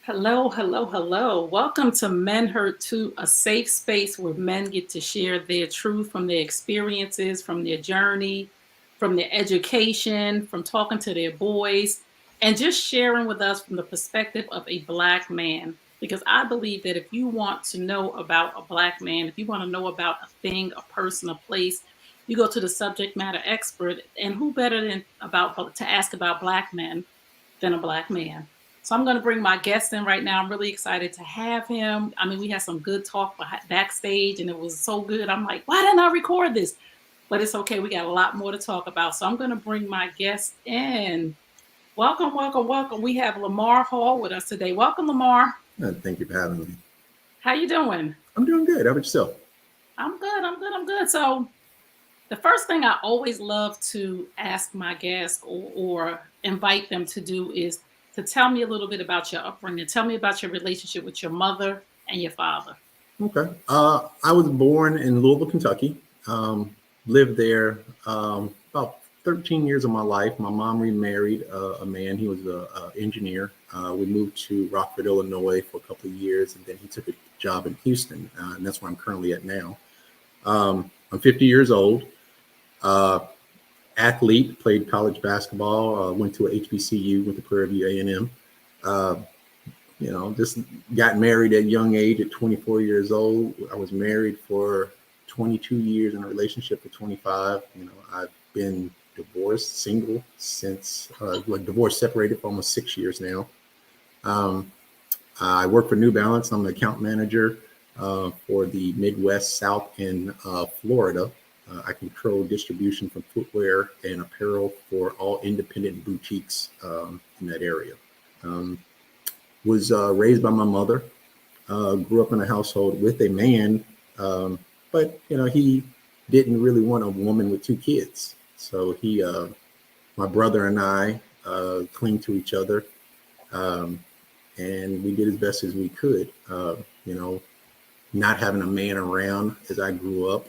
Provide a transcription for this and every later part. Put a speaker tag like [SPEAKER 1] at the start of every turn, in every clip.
[SPEAKER 1] Hello, hello, hello. Welcome to Men Hurt Too, a safe space where men get to share their truth from their experiences, from their journey, from their education, from talking to their boys, and just sharing with us from the perspective of a Black man. Because I believe that if you want to know about a Black man, if you want to know about a thing, a person, a place, you go to the subject matter expert. And who better than about to ask about Black men than a Black man? So I'm going to bring my guest in right now. I'm really excited to have him. I mean, we had some good talk backstage, and it was so good. I'm like, why didn't I record this? But it's okay. We got a lot more to talk about. So I'm going to bring my guest in. Welcome, welcome, welcome. We have Lamar Hall with us today. Welcome, Lamar.
[SPEAKER 2] Thank you for having me.
[SPEAKER 1] How you doing?
[SPEAKER 2] I'm doing good. How about yourself?
[SPEAKER 1] I'm good. I'm good. I'm good. So the first thing I always love to ask my guests or invite them to do is to tell me a little bit about your upbringing. Tell me about your relationship with your mother and your father.
[SPEAKER 2] Okay. I was born in Louisville, Kentucky. Lived there about 13 years of my life. My mom remarried a man. He was an engineer. We moved to Rockford, Illinois for a couple of years, and then he took a job in Houston, and that's where I'm currently at now. I'm 50 years old. Uh, Athlete, played college basketball, went to a HBCU, went to Prairie View A&M. Uh, just got married at a young age at 24 years old. I was married for 22 years in a relationship for 25. I've been divorced, single since, divorced, separated for almost 6 years now. Um, I work for New Balance. I'm the account manager for the Midwest, South, and Florida. I control distribution from footwear and apparel for all independent boutiques in that area. Um, was raised by my mother. Grew up in a household with a man, but he didn't really want a woman with two kids. So my brother and I, cling to each other, um, and we did as best as we could. You know, not having a man around as I grew up,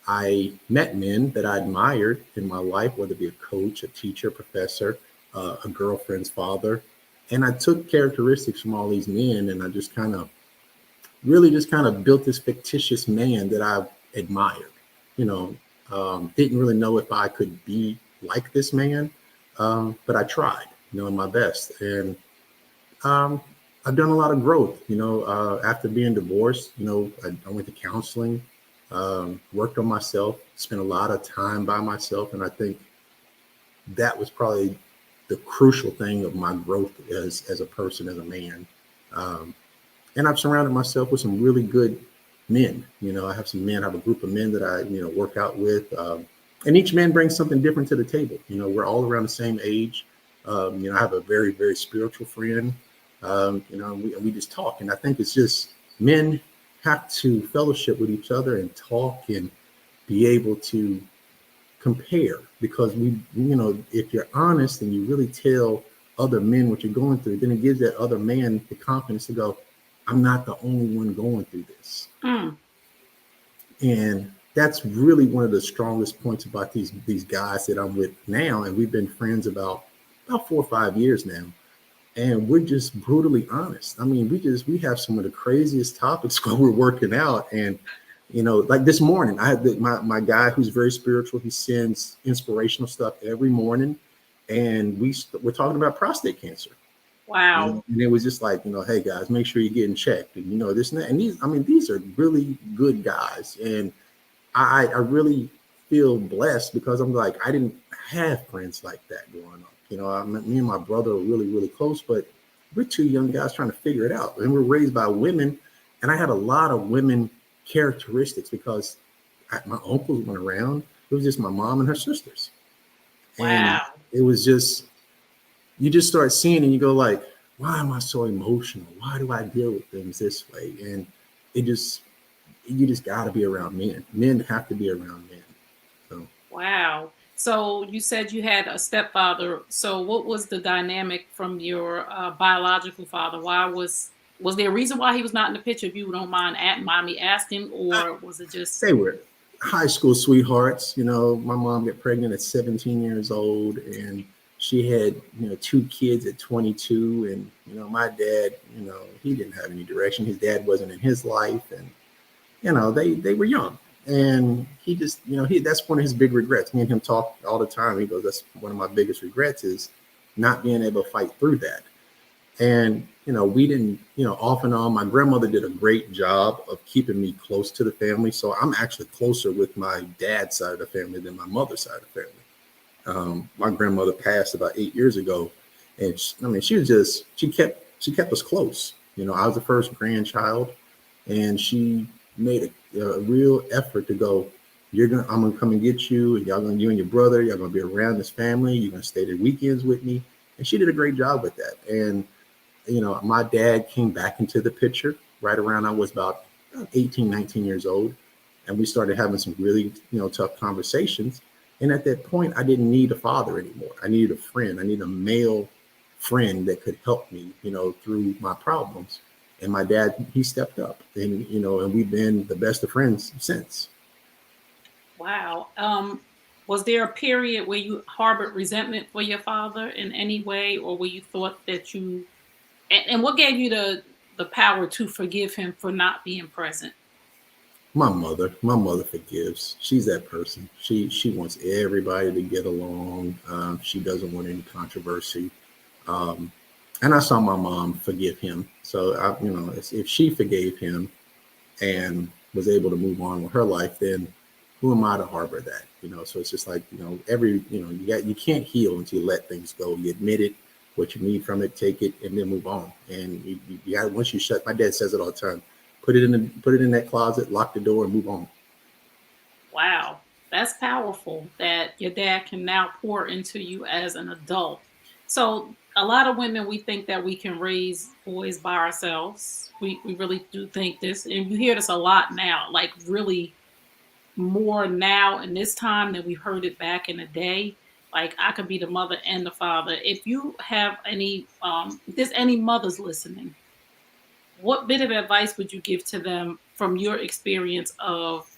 [SPEAKER 2] I met men that I admired in my life, whether it be a coach, a teacher, professor, a girlfriend's father. And I took characteristics from all these men and I just kind of built this fictitious man that I admired. You know, didn't really know if I could be like this man, but I tried, my best. And um, I've done a lot of growth. After being divorced, I went to counseling, worked on myself, spent a lot of time by myself, and I think that was probably the crucial thing of my growth as a person, as a man. Um, and I've surrounded myself with some really good men. I have some men, I have a group of men that I, work out with. And each man brings something different to the table. We're all around the same age. I have a very, very spiritual friend. We just talk. And I think it's just men have to fellowship with each other and talk and be able to compare, because if you're honest and you really tell other men what you're going through, then it gives that other man the confidence to go, I'm not the only one going through this.
[SPEAKER 1] Mm.
[SPEAKER 2] And that's really one of the strongest points about these guys that I'm with now. And we've been friends about 4 or 5 years now. And we're just brutally honest. I mean, we have some of the craziest topics while we're working out. And like this morning, I had my guy who's very spiritual. He sends inspirational stuff every morning, and we're talking about prostate cancer.
[SPEAKER 1] Wow.
[SPEAKER 2] And it was just like, hey guys, make sure you're getting checked, and this and that. And these are really good guys, and I really feel blessed because I'm like, I didn't have friends like that growing up. Me and my brother are really, really close, but we're two young guys trying to figure it out, and we're raised by women, and I had a lot of women characteristics because my uncles went around. It was just my mom and her sisters. And
[SPEAKER 1] Wow.
[SPEAKER 2] it was just, you just start seeing and you go like, why am I so emotional? Why do I deal with things this way? And you just got to be around men. Men have to be around men. So
[SPEAKER 1] Wow. So you said you had a stepfather. So what was the dynamic from your biological father? Was there a reason why he was not in the picture? If you don't mind me asking, or was it just
[SPEAKER 2] they were high school sweethearts. My mom got pregnant at 17 years old, and she had, 2 kids at 22, and my dad, he didn't have any direction. His dad wasn't in his life, and they were young, and he just, he that's one of his big regrets. Me and him talk all the time. He goes, "That's one of my biggest regrets is not being able to fight through that." And we didn't, off and on. My grandmother did a great job of keeping me close to the family, so I'm actually closer with my dad's side of the family than my mother's side of the family. My grandmother passed about 8 years ago, and I mean, she kept us close. I was the first grandchild, and she made a real effort to go. I'm gonna come and get you, and you and your brother, y'all gonna be around this family. You're gonna stay the weekends with me, and she did a great job with that. And my dad came back into the picture right around I was about 18, 19 years old, and we started having some really tough conversations. And at that point, I didn't need a father anymore. I needed a friend. I needed a male friend that could help me, through my problems. And my dad, he stepped up, and we've been the best of friends since.
[SPEAKER 1] Wow. Was there a period where you harbored resentment for your father in any way, or where you thought that you and what gave you the power to forgive him for not being present?
[SPEAKER 2] My mother forgives. She's that person. She wants everybody to get along. She doesn't want any controversy. Um, and I saw my mom forgive him. So if she forgave him and was able to move on with her life, then who am I to harbor that? So it's just like, you can't heal until you let things go. You admit it, what you need from it, take it, and then move on. And you got, once you shut, my dad says it all the time, put it in that closet, lock the door, and move on.
[SPEAKER 1] Wow. That's powerful that your dad can now pour into you as an adult. So a lot of women, we think that we can raise boys by ourselves. We really do think this, and you hear this a lot now, like really more now in this time than we heard it back in the day. Like I could be the mother and the father. If you have any, if there's any mothers listening, what bit of advice would you give to them from your experience of,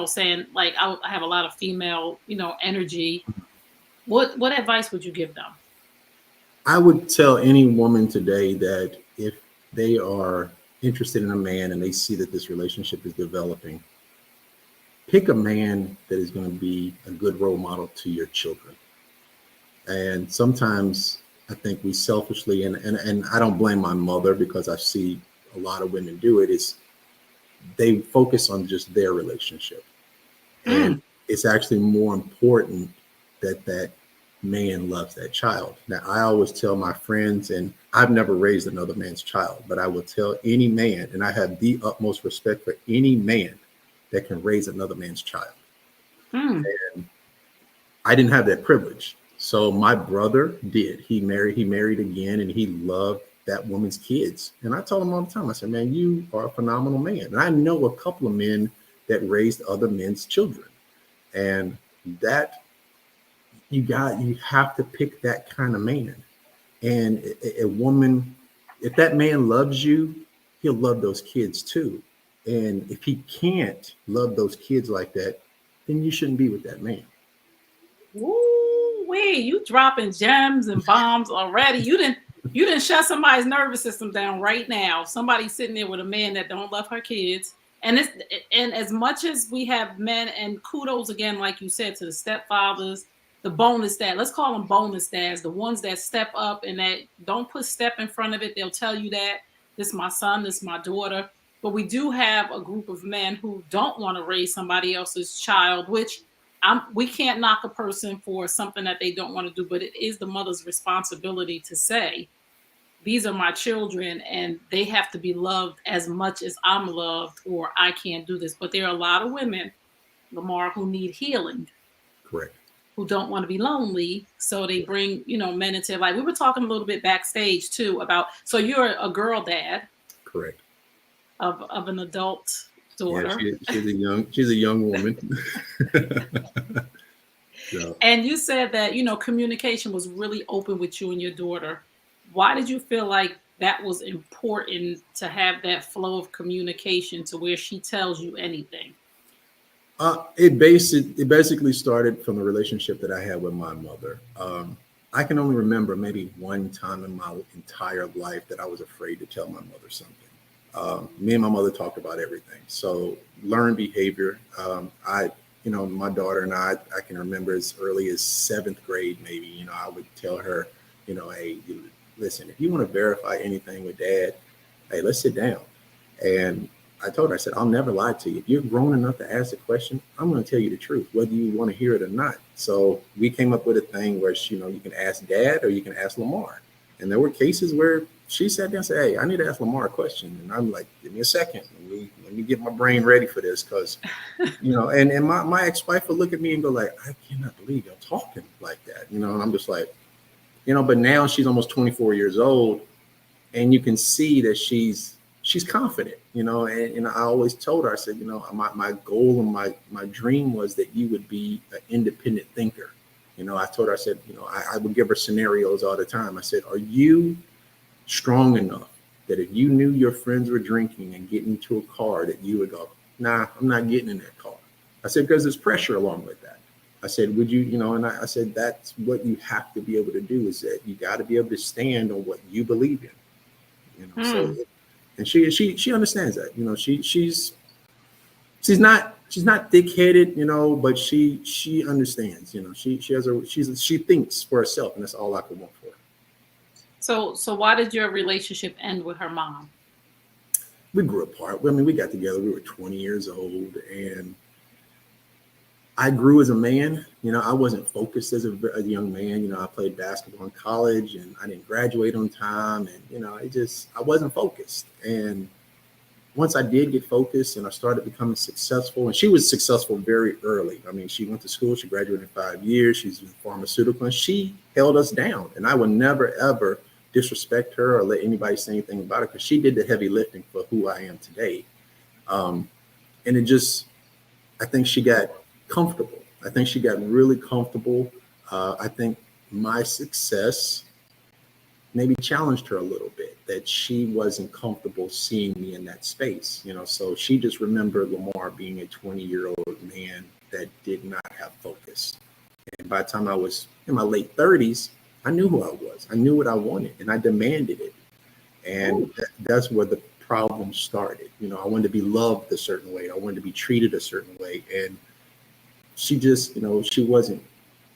[SPEAKER 1] saying like I have a lot of female, energy. What advice would you give them?
[SPEAKER 2] I would tell any woman today that if they are interested in a man and they see that this relationship is developing, pick a man that is going to be a good role model to your children. And sometimes I think we selfishly, and I don't blame my mother because I see a lot of women do it, is they focus on just their relationship. And
[SPEAKER 1] Mm,
[SPEAKER 2] it's actually more important that that man loves that child. Now, I always tell my friends, and I've never raised another man's child, but I will tell any man, and I have the utmost respect for any man that can raise another man's child.
[SPEAKER 1] mm.
[SPEAKER 2] I didn't have that privilege. So my brother did. He married again, and he loved that woman's kids. And I told him all the time, I said, "Man, you are a phenomenal man." And I know a couple of men that raised other men's children. And that you have to pick that kind of man. And a woman, if that man loves you, he'll love those kids too. And if he can't love those kids like that, then you shouldn't be with that man.
[SPEAKER 1] Woo wee, you dropping gems and bombs already. You didn't shut somebody's nervous system down right now. Somebody sitting there with a man that don't love her kids. And as much as we have men, and kudos again, like you said, to the stepfathers, the bonus dad, let's call them bonus dads, the ones that step up and that don't put step in front of it. They'll tell you that this is my son, this is my daughter. But we do have a group of men who don't want to raise somebody else's child, which we can't knock a person for something that they don't want to do, but it is the mother's responsibility to say, these are my children and they have to be loved as much as I'm loved, or I can't do this. But there are a lot of women, Lamar, who need healing,
[SPEAKER 2] Correct.
[SPEAKER 1] who don't want to be lonely. So they bring, men into their life. We were talking a little bit backstage too about, so you're a girl dad
[SPEAKER 2] Correct.
[SPEAKER 1] of an adult
[SPEAKER 2] Yeah,
[SPEAKER 1] daughter.
[SPEAKER 2] she's a young woman. So
[SPEAKER 1] And you said that, communication was really open with you and your daughter. Why did you feel like that was important to have that flow of communication to where she tells you anything?
[SPEAKER 2] it basically started from the relationship that I had with my mother. I can only remember maybe one time in my entire life that I was afraid to tell my mother something. Me and my mother talked about everything. So learned behavior. My daughter and I can remember as early as seventh grade, maybe, I would tell her, hey, listen, if you want to verify anything with dad, hey, let's sit down. And I told her, I said, I'll never lie to you. If you're grown enough to ask a question, I'm going to tell you the truth, whether you want to hear it or not. So we came up with a thing where, you can ask dad or you can ask Lamar. And there were cases where she sat down and said, hey, I need to ask Lamar a question. And I'm like, give me a second. Let me get my brain ready for this. Because, and my ex-wife would look at me and go like, I cannot believe you're talking like that. And I'm just like, but now she's almost 24 years old. And you can see that she's confident, and I always told her, I said, my goal and my dream was that you would be an independent thinker. I told her, I said, I would give her scenarios all the time. I said, are you strong enough that if you knew your friends were drinking and getting into a car that you would go, nah, I'm not getting in that car. I said, because there's pressure along with that. I said, would you, and I said, that's what you have to be able to do, is that you got to be able to stand on what you believe in. So, and she understands that. She's not thick-headed, but she understands. She thinks for herself, and that's all I could want for her.
[SPEAKER 1] So why did your relationship end with her mom?
[SPEAKER 2] We grew apart. I mean, we got together. We were 20 years old, and I grew as a man. I wasn't focused as a young man. I played basketball in college and I didn't graduate on time. And, I wasn't focused. And once I did get focused and I started becoming successful, and she was successful very early. I mean, she went to school, she graduated in 5 years. She's in pharmaceutical, and she held us down. And I would never, ever disrespect her or let anybody say anything about it, because she did the heavy lifting for who I am today. And I think she got comfortable. I think she got really comfortable. I think my success maybe challenged her a little bit, that she wasn't comfortable seeing me in that space. So she just remembered Lamar being a 20-year-old man that did not have focus. And by the time I was in my late 30s, I knew who I was. I knew what I wanted, and I demanded it. And that's where the problem started. I wanted to be loved a certain way. I wanted to be treated a certain way. And she just, she wasn't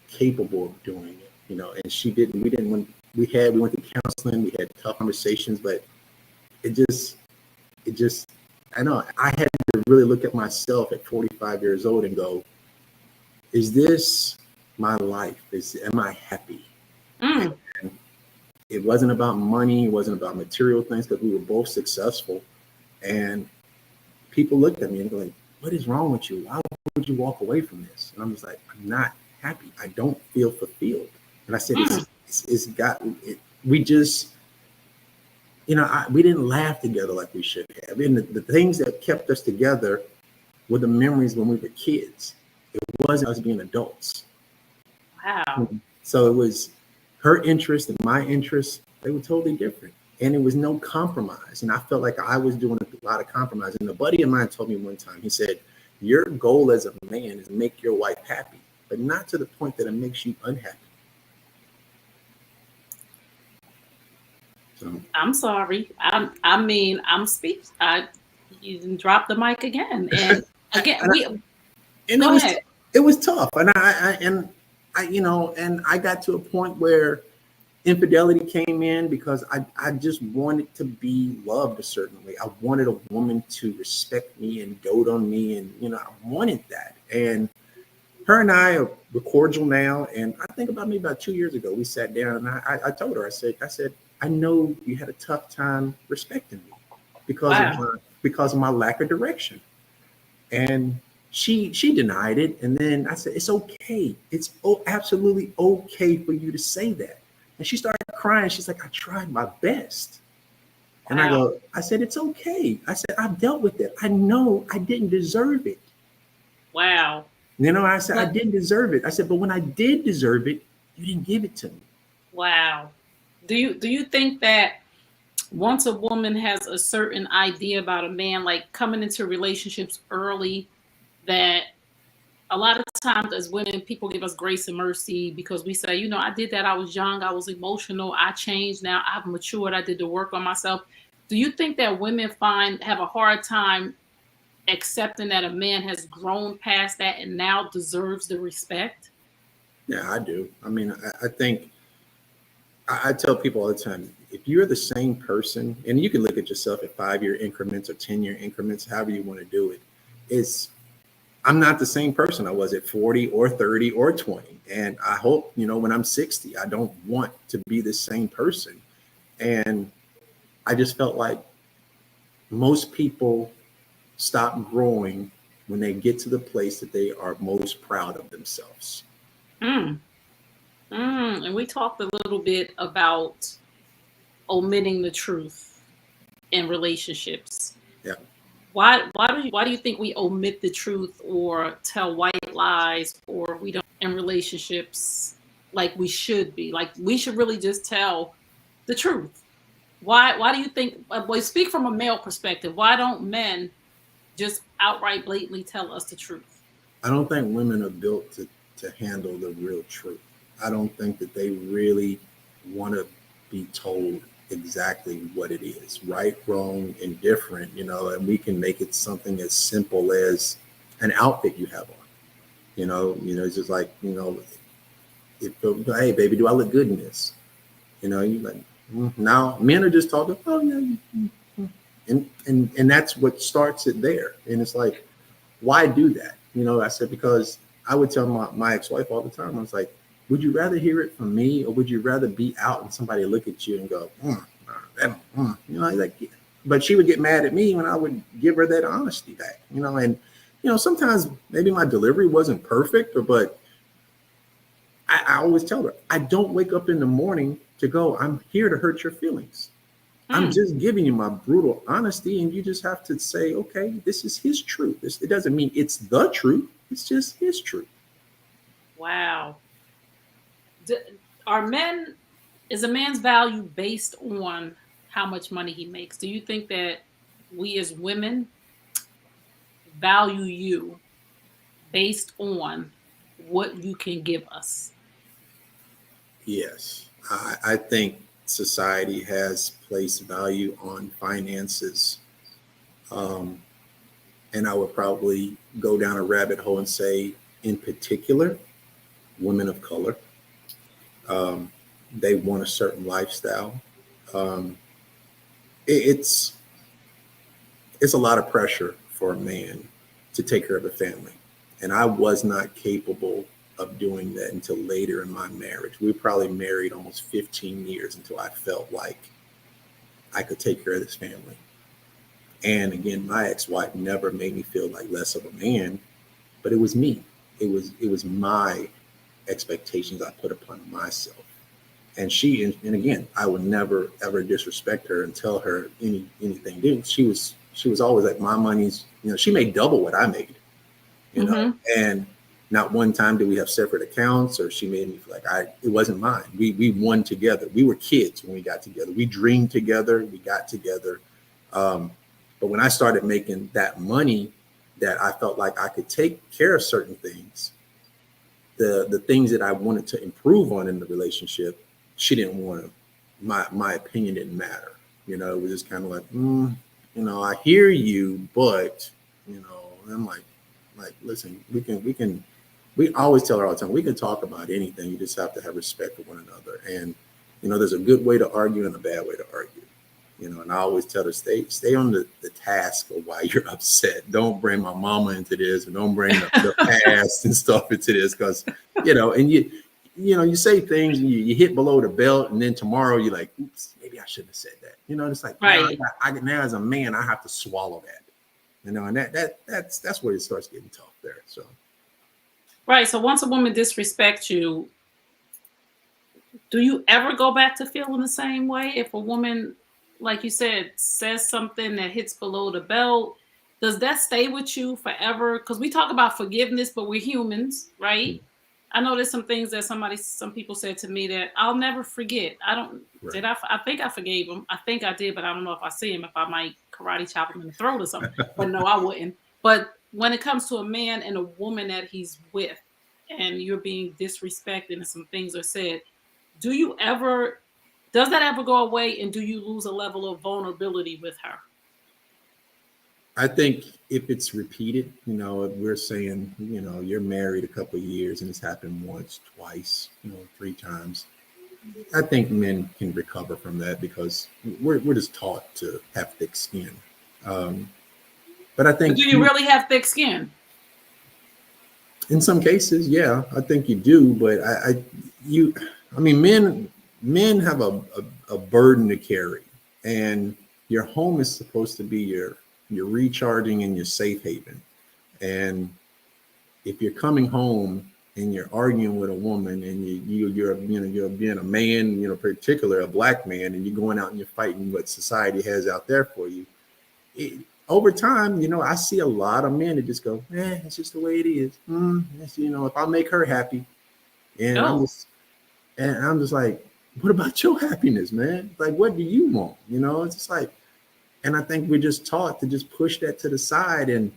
[SPEAKER 2] capable of doing it, and she didn't, we went to counseling, we had tough conversations, but it just, I know I had to really look at myself at 45 years old and go, is this my life? Am I happy? And it wasn't about money. It wasn't about material things, because we were both successful. And people looked at me and go like, what is wrong with you? Why would you walk away from this? And I'm just like, I'm not happy. I don't feel fulfilled. And I said, we just, we didn't laugh together like we should have. And the things that kept us together were the memories when we were kids. It wasn't us being adults.
[SPEAKER 1] Wow.
[SPEAKER 2] So it was her interest and my interest. They were totally different. And it was no compromise. And I felt like I was doing a lot of compromise. And a buddy of mine told me one time, he said, your goal as a man is to make your wife happy, but not to the point that it makes you unhappy. So,
[SPEAKER 1] I'm sorry. I'm speech. You didn't drop the mic again. And again,
[SPEAKER 2] it was tough. And I got to a point where infidelity came in, because I just wanted to be loved a certain way. I wanted a woman to respect me and dote on me. And, I wanted that. And her and I are cordial now. And I think about maybe about 2 years ago, we sat down and I told her, I said, I know you had a tough time respecting me because of my lack of direction. And she denied it. And then I said, it's okay. It's absolutely okay for you to say that. And she started crying. She's like, I tried my best. And I said, it's okay. I said, I've dealt with it. I know I didn't deserve it.
[SPEAKER 1] Wow.
[SPEAKER 2] I said, I didn't deserve it. I said, but when I did deserve it, you didn't give it to me.
[SPEAKER 1] Wow. Do you think that once a woman has a certain idea about a man, like coming into relationships early, that a lot of times as women, people give us grace and mercy because we say, I did that. I was young. I was emotional. I changed now. I've matured. I did the work on myself. Do you think that women have a hard time accepting that a man has grown past that and now deserves the respect?
[SPEAKER 2] Yeah, I do. I mean, I think I tell people all the time, if you're the same person, and you can look at yourself at 5-year increments or 10-year increments, however you want to do it, it's I'm not the same person I was at 40 or 30 or 20. And I hope, when I'm 60, I don't want to be the same person. And I just felt like most people stop growing when they get to the place that they are most proud of themselves.
[SPEAKER 1] Mm, and we talked a little bit about omitting the truth in relationships.
[SPEAKER 2] Yeah.
[SPEAKER 1] Why do you think we omit the truth or tell white lies or we don't in relationships like we should be? Like we should really just tell the truth. Why do you think well, speak from a male perspective, why don't men just outright blatantly tell us the truth?
[SPEAKER 2] I don't think women are built to handle the real truth. I don't think that they really want to be told exactly what it is, right, wrong, indifferent, and we can make it something as simple as an outfit you have on. It's just like, hey, baby, do I look good in this? You like, now men are just talking, oh, yeah. And that's what starts it there. And it's like, why do that? I said, because I would tell my ex-wife all the time, I was like, would you rather hear it from me or would you rather be out and somebody look at you and go, like, but she would get mad at me when I would give her that honesty back, and, sometimes maybe my delivery wasn't perfect, but I always tell her, I don't wake up in the morning to go, I'm here to hurt your feelings. I'm
[SPEAKER 1] Mm,
[SPEAKER 2] just giving you my brutal honesty, and you just have to say, okay, this is his truth. It doesn't mean it's the truth. It's just his truth.
[SPEAKER 1] wow. D- are men is a man's value based on how much money he makes? Do you think that we as women value you based on what you can give us?
[SPEAKER 2] Yes, I think society has placed value on finances, um, and I would probably go down a rabbit hole and say, in particular, women of color. Um, they want a certain lifestyle. Um, it's it's a lot of pressure for a man to take care of a family. And I was not capable of doing that until later in my marriage. We were probably married almost 15 years until I felt like I could take care of this family. And again, my ex-wife never made me feel like less of a man, but it was me. It was my expectations I put upon myself. And and again, I would never ever disrespect her and tell her anything. Dude, she was always like, my money's, she made double what I made,
[SPEAKER 1] Mm-hmm.
[SPEAKER 2] and not one time did we have separate accounts or she made me feel like it wasn't mine. We won together. We were kids when we got together. We dreamed together. We got together. Um, but when I started making that money, that I felt like I could take care of certain things, the things that I wanted to improve on in the relationship, she didn't want to. My opinion didn't matter. It was just kind of like, I hear you, but I'm like, listen, we always tell her all the time, we can talk about anything. You just have to have respect for one another. And there's a good way to argue and a bad way to argue. And I always tell her, stay on the task of why you're upset. Don't bring my mama into this, and don't bring the past and stuff into this, because and you say things and you hit below the belt, and then tomorrow you're like, oops, maybe I shouldn't have said that. It's like, now
[SPEAKER 1] Right.
[SPEAKER 2] now as a man, I have to swallow that. And that's where it starts getting tough there. So
[SPEAKER 1] Right. So once a woman disrespects you, do you ever go back to feeling the same way? If a woman, like you said, says something that hits below the belt, does that stay with you forever? Because we talk about forgiveness, but we're humans, right? I know there's some things that some people said to me that I'll never forget. I don't,
[SPEAKER 2] right.
[SPEAKER 1] did I think I forgave him. I think I did, but I don't know if I see him, if I might karate chop him in the throat or something. But no, I wouldn't. But when it comes to a man and a woman that he's with, and you're being disrespected and some things are said, do you ever, does that ever go away, and do you lose a level of vulnerability with her?
[SPEAKER 2] I think if it's repeated, if we're saying, you're married a couple of years and it's happened once, twice, three times. I think men can recover from that because we're just taught to have thick skin. Um, but I
[SPEAKER 1] But do
[SPEAKER 2] think
[SPEAKER 1] you really have thick skin?
[SPEAKER 2] in some cases, yeah, I think you do. But you, I mean, men have a burden to carry, and your home is supposed to be your recharging and your safe haven. And if you're coming home and you're arguing with a woman and you're being a man, particular a black man, and you're going out and you're fighting what society has out there for you, over time, I see a lot of men that just go, it's just the way it is. If I make her happy, and
[SPEAKER 1] Oh,
[SPEAKER 2] I'm just like, what about your happiness, man? Like, what do you want? It's just like, and I think we're just taught to just push that to the side and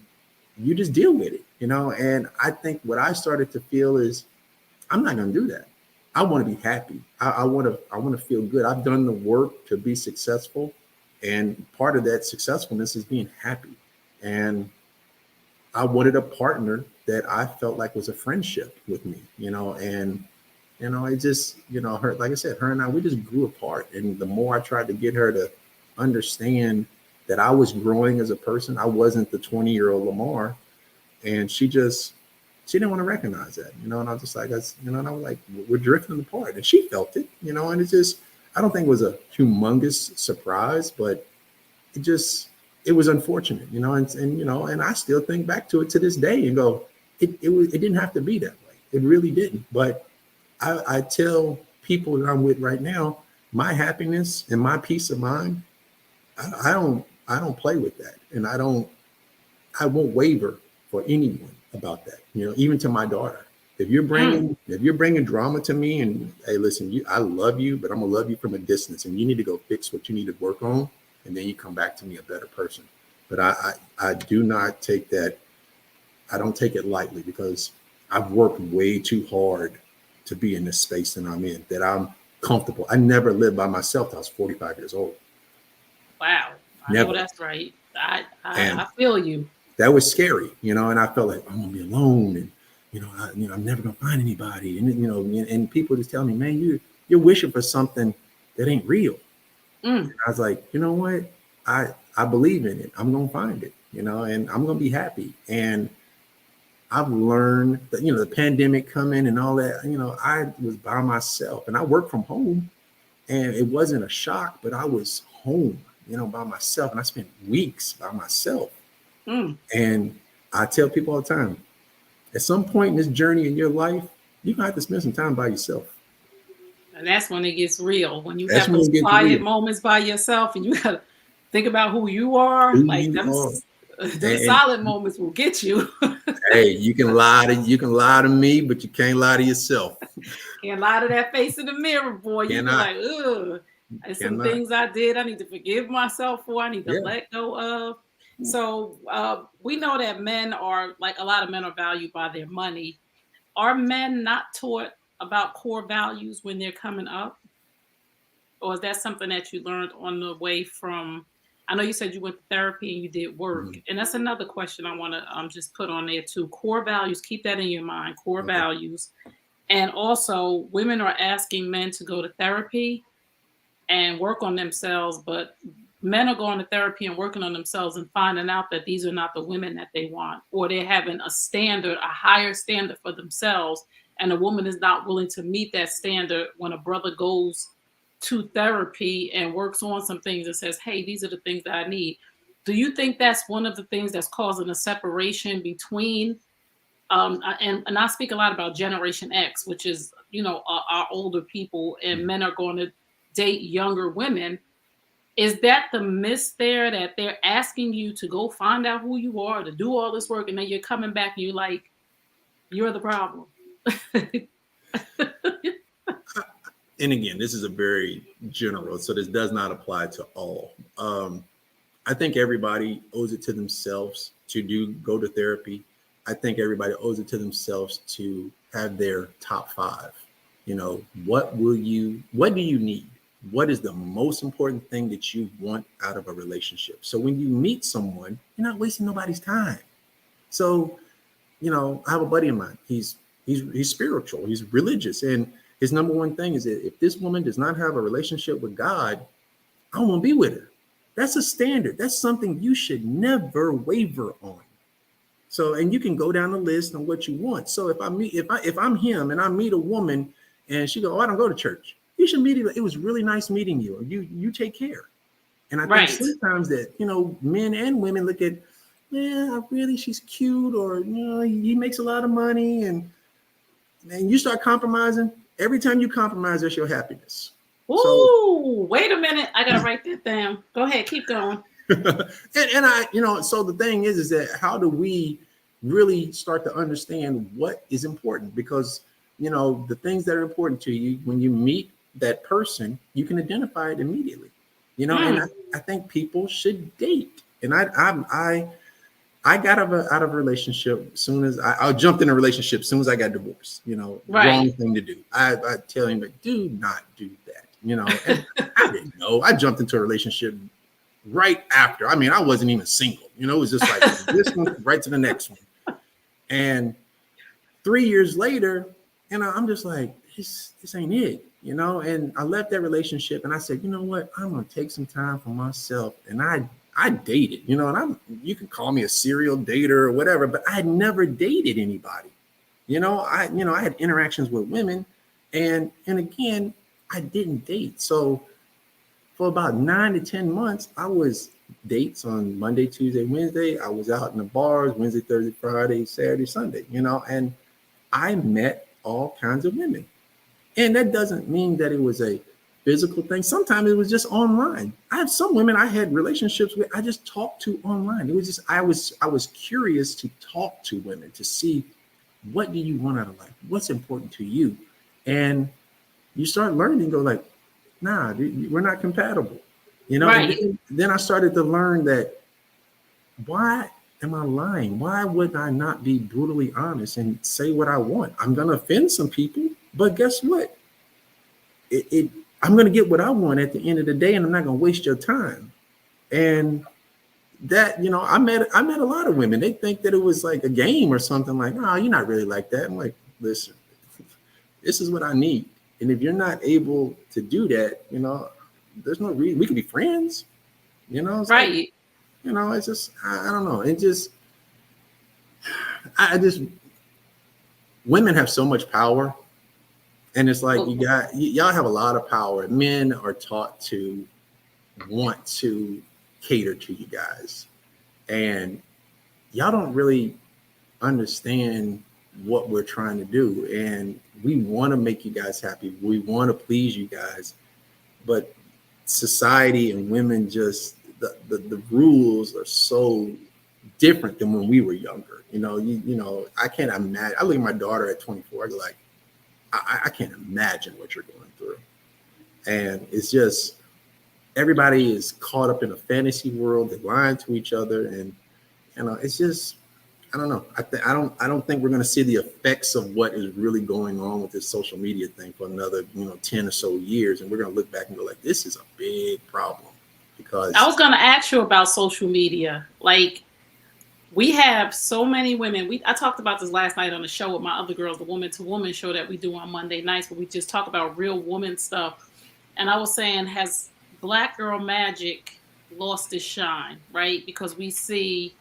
[SPEAKER 2] you just deal with it, And I think what I started to feel is I'm not going to do that. I want to be happy. I want to feel good. I've done the work to be successful, and part of that successfulness is being happy. And I wanted a partner that I felt like was a friendship with me, and it just, her, like I said, her and I, we just grew apart. And the more I tried to get her to understand that I was growing as a person, I wasn't the 20-year-old Lamar, and she didn't want to recognize that, and I was just like, and I was like, we're drifting apart, and she felt it, and it just, I don't think it was a humongous surprise, but it just, it was unfortunate, and I still think back to it to this day and go, it didn't have to be that way. It really didn't. But I tell people that I'm with right now, my happiness and my peace of mind, I don't play with that, and I won't waver for anyone about that. Even to my daughter.
[SPEAKER 1] mm,
[SPEAKER 2] If you're bringing drama to me, and hey, listen, I love you, but I'm gonna love you from a distance, and you need to go fix what you need to work on, and then you come back to me a better person. But I do not take that. I don't take it lightly because I've worked way too hard to be in this space that I'm in. That I'm comfortable. I never lived by myself till I was 45 years old.
[SPEAKER 1] wow. I know
[SPEAKER 2] Never.
[SPEAKER 1] that's right. I
[SPEAKER 2] And
[SPEAKER 1] feel you.
[SPEAKER 2] that was scary, and I felt like I'm gonna be alone, and I'm never gonna find anybody, and and people just tell me, man, you're wishing for something that ain't real.
[SPEAKER 1] Mm,
[SPEAKER 2] And I was like, you know what, I believe in it. I'm gonna find it, and I'm gonna be happy. And I've learned that the pandemic coming and all that. I was by myself, and I worked from home, and it wasn't a shock, but I was home, by myself, and I spent weeks by myself.
[SPEAKER 1] mm.
[SPEAKER 2] And I tell people all the time, at some point in this journey in your life, you're gonna have to spend some time by yourself.
[SPEAKER 1] And that's when it gets real. When you
[SPEAKER 2] That's
[SPEAKER 1] have
[SPEAKER 2] when
[SPEAKER 1] those
[SPEAKER 2] it gets
[SPEAKER 1] quiet
[SPEAKER 2] real.
[SPEAKER 1] moments by yourself and you gotta think about who you are,
[SPEAKER 2] Who
[SPEAKER 1] like
[SPEAKER 2] you are.
[SPEAKER 1] them
[SPEAKER 2] And
[SPEAKER 1] solid moments will get you.
[SPEAKER 2] hey, you can lie to me, but you can't lie to yourself.
[SPEAKER 1] Can't lie to that face in the mirror, boy. You be
[SPEAKER 2] Cannot.
[SPEAKER 1] like, ugh, there's some
[SPEAKER 2] Cannot.
[SPEAKER 1] things I did I need to forgive myself for, I need to
[SPEAKER 2] Yeah.
[SPEAKER 1] let go of. So we know that men are like a lot of men are valued by their money. Are men not taught about core values when they're coming up? Or is that something that you learned on the way from? I know you said you went to therapy and you did work,
[SPEAKER 2] Mhm.
[SPEAKER 1] and that's another question I want to just put on there too. Core values, keep that in your mind. Core
[SPEAKER 2] Okay.
[SPEAKER 1] values, and also women are asking men to go to therapy and work on themselves, but men are going to therapy and working on themselves and finding out that these are not the women that they want, or they're having a standard, a higher standard for themselves, and a woman is not willing to meet that standard when a brother goes to therapy and works on some things and says, hey, these are the things that I need. Do you think that's one of the things that's causing a separation between and I speak a lot about Generation X, which is our older people, and
[SPEAKER 2] Mhm.
[SPEAKER 1] men are going to date younger women. Is that the miss there that they're asking you to go find out who you are, to do all this work, and then you're coming back and you're like, you're the problem?
[SPEAKER 2] And again, this is a very general, so this does not apply to all. I think everybody owes it to themselves to do go to therapy. I think everybody owes it to themselves to have their top five. What do you need? What is the most important thing that you want out of a relationship? So when you meet someone, you're not wasting nobody's time. So, I have a buddy of mine. He's spiritual, he's religious, and his number one thing is that if this woman does not have a relationship with God, I won't be with her. That's a standard. That's something you should never waver on. So, and you can go down the list on what you want. So if I'm him and I meet a woman and she go, "Oh, I don't go to church," you should meet her. It was really nice meeting you. You take care. And I think
[SPEAKER 1] Right.
[SPEAKER 2] sometimes that men and women look at, yeah, really, she's cute, or he makes a lot of money, and you start compromising. Every time you compromise, there's your happiness. So,
[SPEAKER 1] Ooh, wait a minute. I gotta write that down. Go ahead, keep going.
[SPEAKER 2] and I, so the thing is that how do we really start to understand what is important? Because the things that are important to you when you meet that person, you can identify it immediately. And I think people should date. And I got out of a relationship as soon as I jumped in a relationship as soon as I got divorced.
[SPEAKER 1] Right.
[SPEAKER 2] Wrong thing to do. I tell him, like, do not do that. And I didn't know. I jumped into a relationship right after. I mean, I wasn't even single. It was just like this one right to the next one. And 3 years later, I'm just like, this ain't it. And I left that relationship and I said, you know what? I'm gonna take some time for myself. And I dated, and you can call me a serial dater or whatever, but I had never dated anybody. I had interactions with women, and again, I didn't date. So for about 9 to 10 months, I was dates on Monday, Tuesday, Wednesday. I was out in the bars Wednesday, Thursday, Friday, Saturday, Sunday, and I met all kinds of women. And that doesn't mean that it was a physical thing. Sometimes it was just online. I have some women I had relationships with, I just talked to online. It was just, I was curious to talk to women to see, what do you want out of life? What's important to you? And you start learning, go like, nah, we're not compatible. And
[SPEAKER 1] Right.
[SPEAKER 2] then I started to learn that, why am I lying? Why would I not be brutally honest and say what I want? I'm going to offend some people, but guess what? I'm going to get what I want at the end of the day, and I'm not going to waste your time. And that, I met a lot of women. They think that it was like a game or something, like, oh, you're not really like that. I'm like, listen, this is what I need. And if you're not able to do that, there's no reason. We could be friends. It's like,
[SPEAKER 1] Right.
[SPEAKER 2] it's just, I don't know. It just, I just, women have so much power. And it's like, y'all have a lot of power. Men are taught to want to cater to you guys. And y'all don't really understand what we're trying to do. And we want to make you guys happy. We want to please you guys. But society and women, just the rules are so different than when we were younger. I can't imagine. I look at my daughter at 24. I go like, I can't imagine what you're going through. And it's just, everybody is caught up in a fantasy world. They're lying to each other, and it's just, I don't know. I don't think we're going to see the effects of what is really going on with this social media thing for another 10 or so years, and we're going to look back and go like, this is a big problem.
[SPEAKER 1] I
[SPEAKER 2] Because
[SPEAKER 1] was gonna ask you about social media. Like, we have so many women. I talked about this last night on the show with my other girls, the woman to woman show that we do on Monday nights, where we just talk about real woman stuff. And I was saying, has Black Girl Magic lost its shine, right? Because we see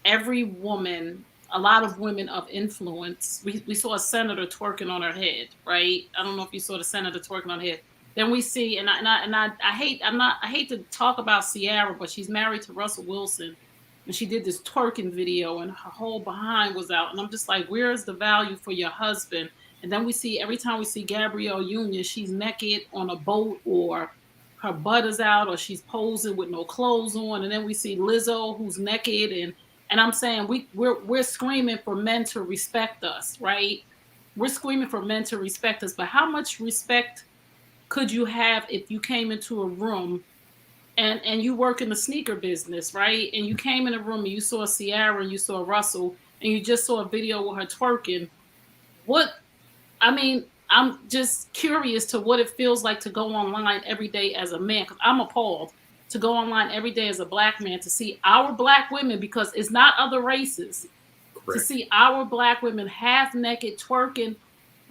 [SPEAKER 1] every woman, a lot of women of influence. We saw a senator twerking on her head, right? I don't know if you saw the senator twerking on her head. Then we see, I hate, I hate to talk about Ciara, but she's married to Russell Wilson, and she did this twerking video, and her whole behind was out, and I'm just like, where's the value for your husband? And then we see, every time we see Gabrielle Union, she's naked on a boat, or her butt is out, or she's posing with no clothes on, and then we see Lizzo, who's naked, and I'm saying, we're screaming for men to respect us, right? We're screaming for men to respect us, but how much respect could you have if you came into a room and you work in the sneaker business, right? And you came in a room and you saw Ciara and you saw Russell and you just saw a video with her twerking. What I mean, I'm just curious to what it feels like to go online every day as a man, because I'm appalled to go online every day as a black man to see our black women, because it's not other races, to
[SPEAKER 2] Correct.
[SPEAKER 1] see our black women half naked twerking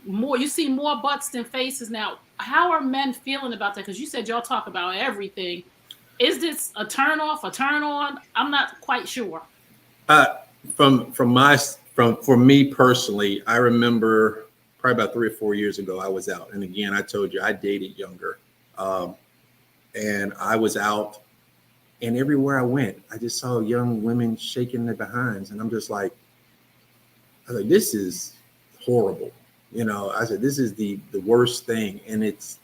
[SPEAKER 1] more. You see more butts than faces now. How are men feeling about that? Because you said y'all talk about everything. Is this a turn off, a turn on? I'm not quite sure.
[SPEAKER 2] Uh, from for me personally, I remember probably about 3 or 4 years ago, I was out, and again, I told you I dated younger, um, and I was out, and everywhere I went, I just saw young women shaking their behinds, and I'm just like, I was like, this is horrible. I said this is the worst thing, and it's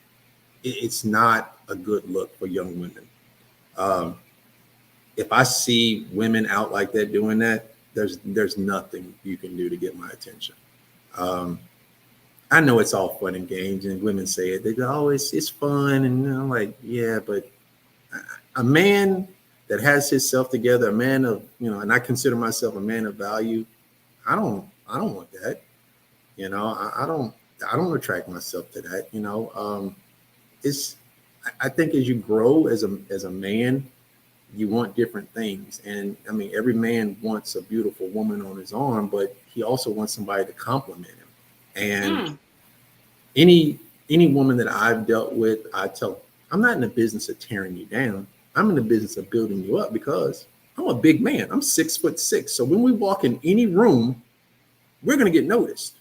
[SPEAKER 2] not a good look for young women. Um, if I see women out like that doing that, there's nothing you can do to get my attention. Um, I know it's all fun and games, and women say it. They go, "Oh, it's fun," and I'm like, "Yeah, but a man that has himself together, a man of and I consider myself a man of value. I don't want that. I don't attract myself to that. It's I think as you grow as a man, you want different things. And I mean, every man wants a beautiful woman on his arm, but he also wants somebody to compliment him. And
[SPEAKER 1] Mm,
[SPEAKER 2] any any woman that I've dealt with, I tell, I'm not in the business of tearing you down. I'm in the business of building you up because I'm a big man. I'm 6'6". So when we walk in any room, we're gonna get noticed.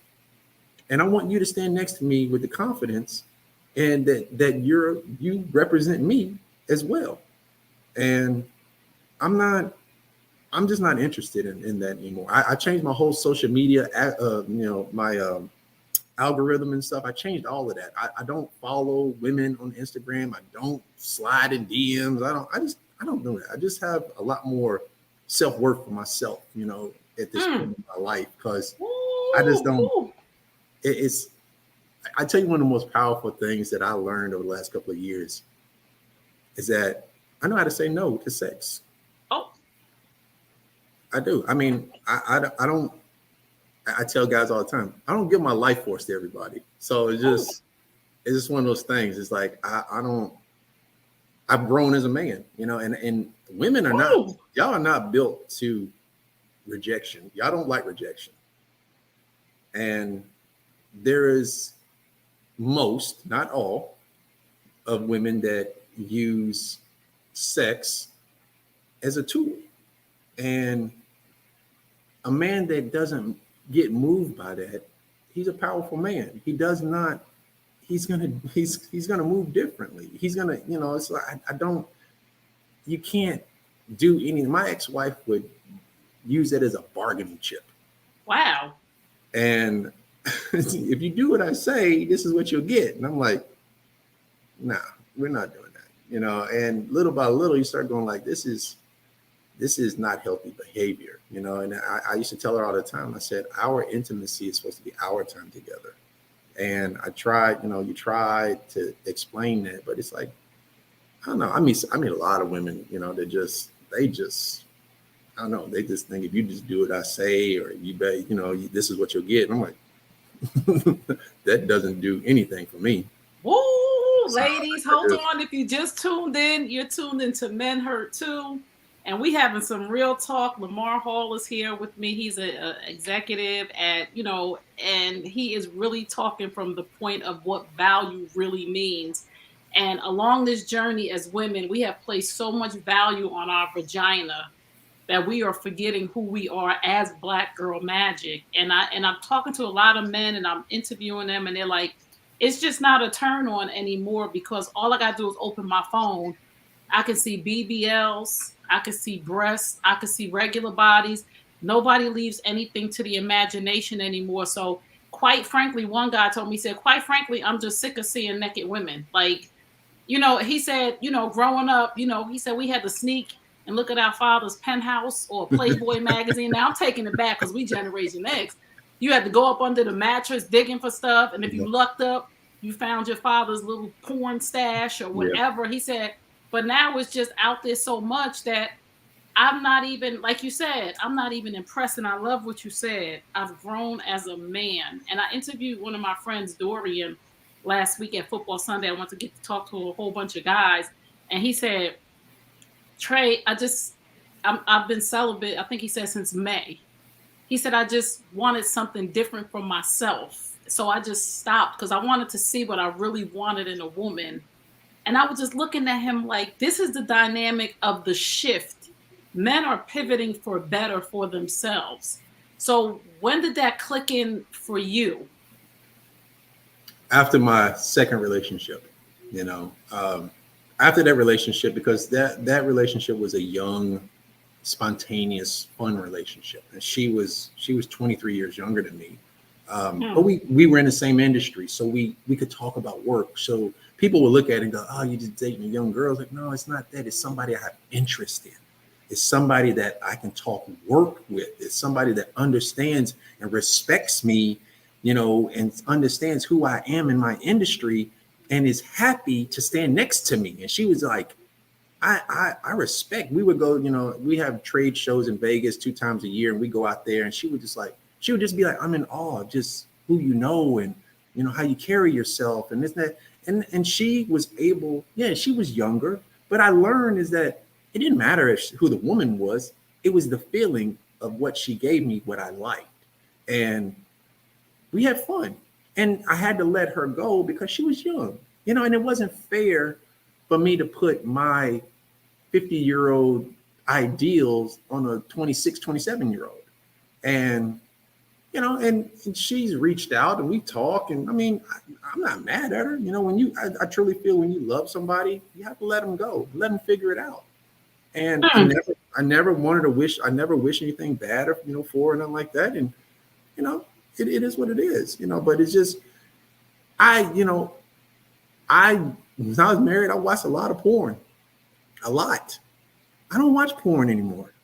[SPEAKER 2] And I want you to stand next to me with the confidence and that you represent me as well. And I'm not I'm just not interested in that anymore. I changed my whole social media, my algorithm and stuff. I changed all of that. I don't follow women on Instagram. I don't slide in DMs. I don't do that. I just have a lot more self worth for myself, at this
[SPEAKER 1] mm.
[SPEAKER 2] point in my life because I just
[SPEAKER 1] Ooh,
[SPEAKER 2] don't.
[SPEAKER 1] ooh.
[SPEAKER 2] It's I tell you one of the most powerful things that I learned over the last couple of years is that I know how to say no to sex.
[SPEAKER 1] Oh,
[SPEAKER 2] I do. I mean, I don't. I tell guys all the time, I don't give my life force to everybody. So
[SPEAKER 1] oh,
[SPEAKER 2] it's just one of those things. It's like I don't. I've grown as a man, and women are not.
[SPEAKER 1] oh.
[SPEAKER 2] Y'all are not built to rejection. Y'all don't like rejection, and there is most, not all, of women that use sex as a tool, and a man that doesn't get moved by that, he's a powerful man. He does not. He's gonna move differently. He's gonna, it's like I don't. You can't do any. My ex-wife would use that as a bargaining chip,
[SPEAKER 1] Wow.
[SPEAKER 2] and if you do what I say, this is what you'll get. And I'm like, nah, we're not doing that. And little by little, you start going like, this is not healthy behavior. And I used to tell her all the time. I said, our intimacy is supposed to be our time together. And I tried, you try to explain that, but it's like, I don't know. I mean a lot of women, that they just, I don't know. They just think if you just do what I say, or you bet, this is what you'll get. And I'm like, that doesn't do anything for me.
[SPEAKER 1] Woo,
[SPEAKER 2] That's not
[SPEAKER 1] ladies,
[SPEAKER 2] what I
[SPEAKER 1] hold
[SPEAKER 2] do.
[SPEAKER 1] on. If you just tuned in, you're tuned into Men Hurt Too. And we having some real talk. Lamar Hall is here with me. He's a executive at, and he is really talking from the point of what value really means. And along this journey as women, we have placed so much value on our vagina that we are forgetting who we are as Black girl magic. And I'm talking to a lot of men and I'm interviewing them and they're like, it's just not a turn on anymore because all I gotta do is open my phone. I can see BBLs, I can see breasts, I can see regular bodies. Nobody leaves anything to the imagination anymore. So quite frankly, one guy told me, he said, quite frankly, I'm just sick of seeing naked women. Like, he said, growing up, he said we had to sneak and look at our father's penthouse or Playboy magazine. Now I'm taking it back because we Generation X. You had to go up under the mattress digging for stuff, and if
[SPEAKER 2] Yeah.
[SPEAKER 1] you lucked up, you found your father's little porn stash or
[SPEAKER 2] Yeah.
[SPEAKER 1] whatever. He said But now it's just out there so much that I'm not even, like you said, I'm not even impressed. And I love what you said. I've grown as a man. And I interviewed one of my friends, Dorian, last week at Football Sunday. I went to get to talk to a whole bunch of guys. And he said, Trey, I've been celibate, I think he said since May. He said, I just wanted something different from myself. So I just stopped because I wanted to see what I really wanted in a woman. And I was just looking at him like, this is the dynamic of the shift. Men are pivoting for better for themselves. So when did that click in for you?
[SPEAKER 2] After my second relationship, you know, after that relationship, because that relationship was a young, spontaneous, fun relationship, and she was 23 years younger than me. But
[SPEAKER 1] Hmm.
[SPEAKER 2] we were in the same industry, so we could talk about work. So people would look at it and go, "Oh, you just dating a young girl." It's like, no, it's not that. It's somebody I have interest in. It's somebody that I can talk work with. It's somebody that understands and respects me, and understands who I am in my industry, and is happy to stand next to me. And she was like, I respect. We would go, we have trade shows in Vegas 2 times a year, and we go out there, and she would just be like, I'm in awe of just who you know, and how you carry yourself, and this and that. And she was able, yeah, she was younger, but I learned is that it didn't matter who the woman was. It was the feeling of what she gave me, what I liked, and we had fun. And I had to let her go because she was young, and it wasn't fair for me to put my 50-year-old ideals on a 26, 27-year-old. And, and she's reached out and we talk. And I mean, I'm not mad at her. I truly feel when you love somebody, you have to let them go, let them figure it out. And
[SPEAKER 1] Hmm.
[SPEAKER 2] I never wanted to I never wish anything bad or, for or nothing like that. And, you know, it is what it is, but it's just, I, you know, when I was married, I watched a lot of porn, a lot. I don't watch porn anymore.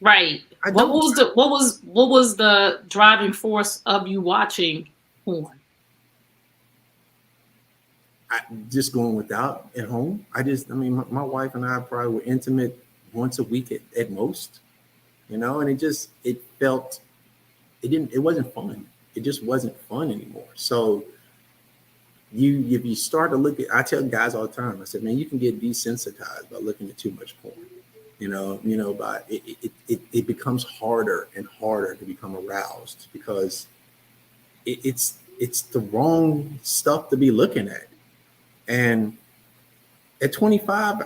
[SPEAKER 1] Right.
[SPEAKER 2] I
[SPEAKER 1] What
[SPEAKER 2] don't.
[SPEAKER 1] was the driving force of you watching porn?
[SPEAKER 2] Just going without at home. I mean, my wife and I probably were intimate once a week at most, and it wasn't fun. It just wasn't fun anymore. So if you start to look at, I tell guys all the time, I said, man, you can get desensitized by looking at too much porn. By it becomes harder and harder to become aroused because it's the wrong stuff to be looking at. And at 25,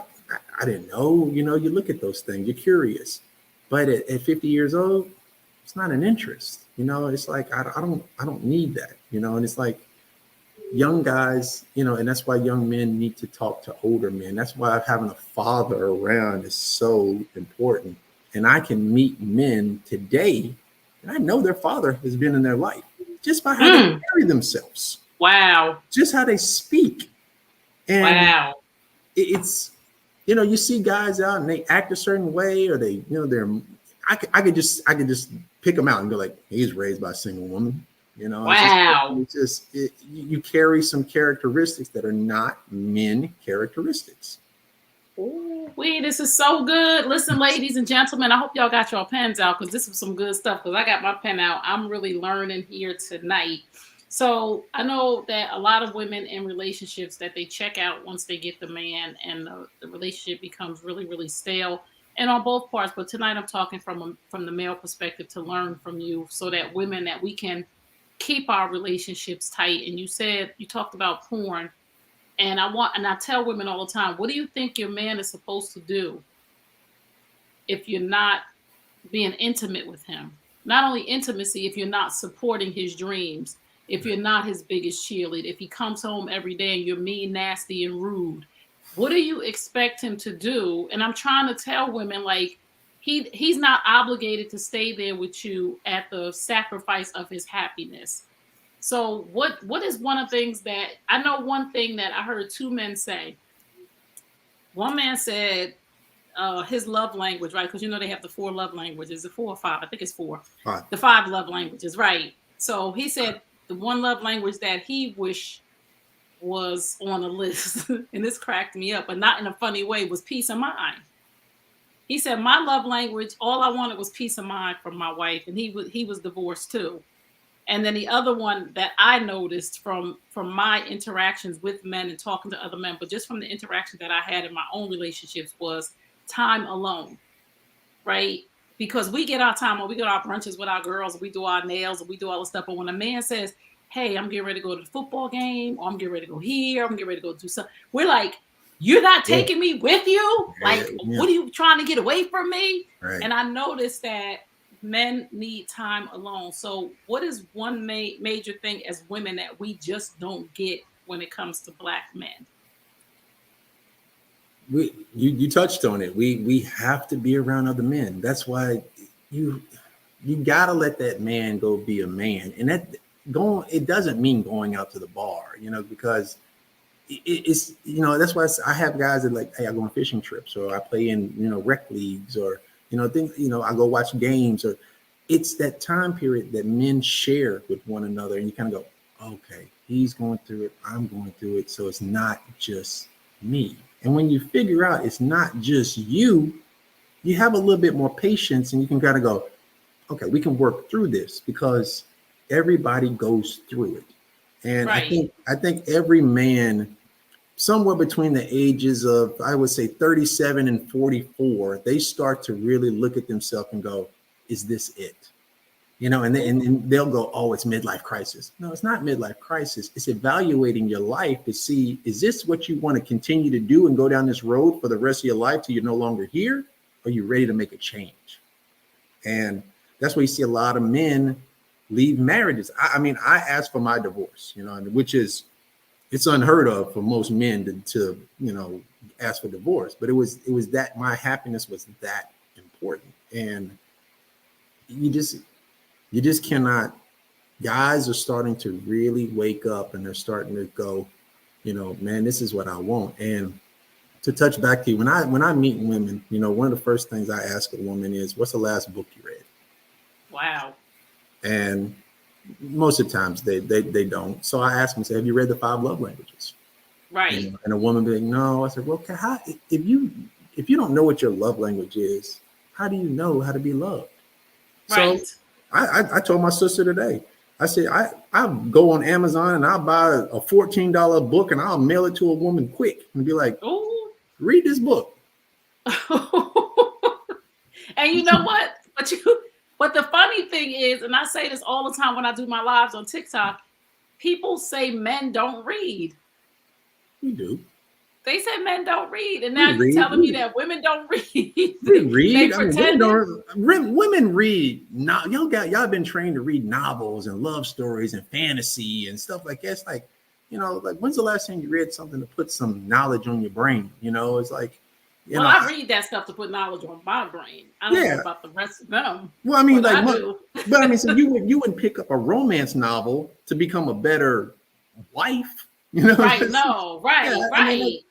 [SPEAKER 2] I didn't know. You look at those things, you're curious. But at 50 years old, it's not an interest. It's like I don't need that. And it's like young guys, and that's why young men need to talk to older men. That's why having a father around is so important. And I can meet men today, and I know their father has been in their life just by how they
[SPEAKER 1] Mm.
[SPEAKER 2] carry themselves,
[SPEAKER 1] Wow.
[SPEAKER 2] just how they speak. And
[SPEAKER 1] Wow.
[SPEAKER 2] you see guys out and they act a certain way, or they're, I could just pick them out and go like, he's raised by a single woman.
[SPEAKER 1] Wow.
[SPEAKER 2] You carry some characteristics that are not men characteristics.
[SPEAKER 1] Ooh, wee, this is so good. Listen, ladies and gentlemen, I hope y'all got your pens out because this was some good stuff. Because I got my pen out. I'm really learning here tonight. So I know that a lot of women in relationships that they check out once they get the man, and the relationship becomes really, really stale. And on both parts. But tonight I'm talking from the male perspective to learn from you, so that women that we can keep our relationships tight. And you talked about porn. And I tell women all the time, what do you think your man is supposed to do if you're not being intimate with him? Not only intimacy, if you're not supporting his dreams, if you're not his biggest cheerleader, if he comes home every day and you're mean, nasty, and rude, what do you expect him to do? And I'm trying to tell women like he's not obligated to stay there with you at the sacrifice of his happiness. So what is one of the things that I know, one thing that I heard two men say. One man said his love language, right? Because they have the four love languages. Is it four or five? I think it's four.
[SPEAKER 2] Right.
[SPEAKER 1] The five love languages, right? So he said the one love language that he wish was on a list, and this cracked me up, but not in a funny way, was peace of mind. He said, my love language, all I wanted was peace of mind from my wife, and he was divorced too. And then the other one that I noticed from my interactions with men and talking to other men, but just from the interaction that I had in my own relationships, was time alone, right? Because we get our time when we go to our brunches with our girls, we do our nails, and we do all the stuff. But when a man says, "Hey, I'm getting ready to go to the football game, or I'm getting ready to go here, I'm getting ready to go do something," we're like, "You're not
[SPEAKER 2] Yeah,
[SPEAKER 1] taking me with you?
[SPEAKER 2] yeah,
[SPEAKER 1] Like,
[SPEAKER 2] yeah.
[SPEAKER 1] what are you trying to get away from me?"
[SPEAKER 2] Right.
[SPEAKER 1] And I noticed that men need time alone. So, what is one major thing as women that we just don't get when it comes to black men?
[SPEAKER 2] You touched on it. We have to be around other men. That's why you you gotta let that man go be a man. And that going it doesn't mean going out to the bar, because it's that's why I have guys that like, hey, I go on fishing trips, or I play in rec leagues, or things, I go watch games, or it's that time period that men share with one another, and you kind of go, okay, he's going through it, I'm going through it, so it's not just me. And when you figure out it's not just you have a little bit more patience, and you can kind of go, okay, we can work through this, because everybody goes through it. And I
[SPEAKER 1] Right,
[SPEAKER 2] think I think every man somewhere between the ages of, I would say, 37 and 44, they start to really look at themselves and go, is this it? And they'll go, oh, it's midlife crisis. No, it's not midlife crisis. It's evaluating your life to see, is this what you want to continue to do and go down this road for the rest of your life till you're no longer here? Or are you ready to make a change? And that's why you see a lot of men leave marriages. I mean, I asked for my divorce, which is, it's unheard of for most men to ask for divorce. But it was that my happiness was that important. And you just you just cannot. Guys are starting to really wake up, and they're starting to go, man, this is what I want. And to touch back to you, when I meet women, one of the first things I ask a woman is, what's the last book you read?
[SPEAKER 1] wow,
[SPEAKER 2] And most of the times they don't. So I ask them, say, have you read the five love languages?
[SPEAKER 1] right,
[SPEAKER 2] And a woman be like, no. I said, well, how, if you don't know what your love language is, how do you know how to be loved? So
[SPEAKER 1] right.
[SPEAKER 2] I told my sister today, I said, I go on Amazon and I'll buy a $14 book, and I'll mail it to a woman quick and be like,
[SPEAKER 1] Ooh.
[SPEAKER 2] read this book.
[SPEAKER 1] And you know what? But the funny thing is, and I say this all the time when I do my lives on TikTok, people say men don't read.
[SPEAKER 2] We do.
[SPEAKER 1] They say men don't read, and
[SPEAKER 2] We
[SPEAKER 1] now you
[SPEAKER 2] read.
[SPEAKER 1] telling me that women don't read.
[SPEAKER 2] We
[SPEAKER 1] They
[SPEAKER 2] read. I mean, women
[SPEAKER 1] pretending.
[SPEAKER 2] don't. Women read. Not y'all been trained to read novels and love stories and fantasy and stuff like that. It's like, like, when's the last time you read something to put some knowledge on your brain? It's like,
[SPEAKER 1] Well, I read that stuff to put knowledge on my brain. I don't know
[SPEAKER 2] yeah.
[SPEAKER 1] about the rest of them,
[SPEAKER 2] Well, I mean,
[SPEAKER 1] but
[SPEAKER 2] like,
[SPEAKER 1] I do.
[SPEAKER 2] but I mean, so you wouldn't pick up a romance novel to become a better wife,
[SPEAKER 1] Right? No.
[SPEAKER 2] Yeah,
[SPEAKER 1] Right.
[SPEAKER 2] I mean,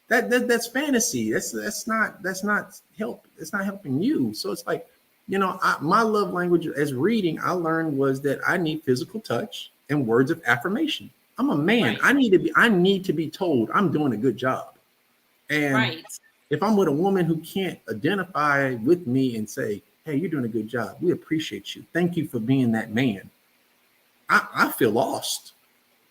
[SPEAKER 1] Right.
[SPEAKER 2] that's fantasy. That's not help. It's not helping you. So it's like, my love language as reading, I learned, was that I need physical touch and words of affirmation. I'm a man.
[SPEAKER 1] Right.
[SPEAKER 2] I need to be told I'm doing a good job. And
[SPEAKER 1] Right.
[SPEAKER 2] if I'm with a woman who can't identify with me and say, hey, you're doing a good job, we appreciate you, thank you for being that man, I feel lost.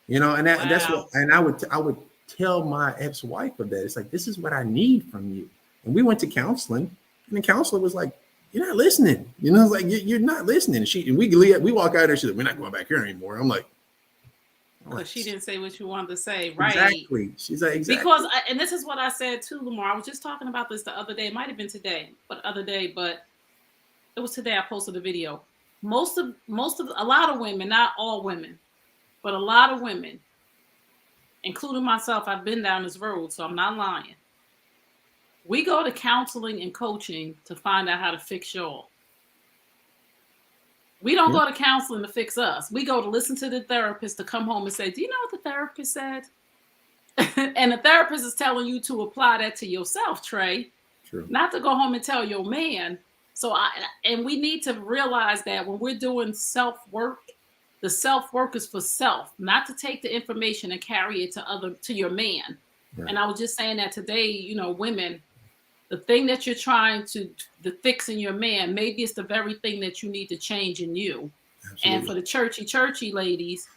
[SPEAKER 2] And that's what,
[SPEAKER 1] Wow.
[SPEAKER 2] and I would tell my ex-wife of that. It's like, this is what I need from you. And we went to counseling, and the counselor was like, you're not listening. It's like, you're not listening. And we walk out there, she's like, we're not going back here anymore. I'm like,
[SPEAKER 1] Because she
[SPEAKER 2] relax.
[SPEAKER 1] didn't say what you wanted to say. Right.
[SPEAKER 2] Exactly. She's like,
[SPEAKER 1] Because,
[SPEAKER 2] exactly.
[SPEAKER 1] and this is what I said too, Lamar. I was just talking about this the other day. It might have been today, but other day, but it was today I posted a video. Most of a lot of women, not all women, but a lot of women, including myself, I've been down this road, so I'm not lying. We go to counseling and coaching to find out how to fix y'all. We don't
[SPEAKER 2] Yeah.
[SPEAKER 1] go to counseling to fix us. We go to listen to the therapist to come home and say, "Do you know what the therapist said?" And the therapist is telling you to apply that to yourself, Trey,
[SPEAKER 2] True.
[SPEAKER 1] not to go home and tell your man. So and we need to realize that when we're doing self work, The self-work is for self, not to take the information and carry it to your man.
[SPEAKER 2] Right.
[SPEAKER 1] And I was just saying that today, women, the thing that you're trying to fix in your man, maybe it's the very thing that you need to change in you. And for
[SPEAKER 2] Absolutely.
[SPEAKER 1] the churchy ladies,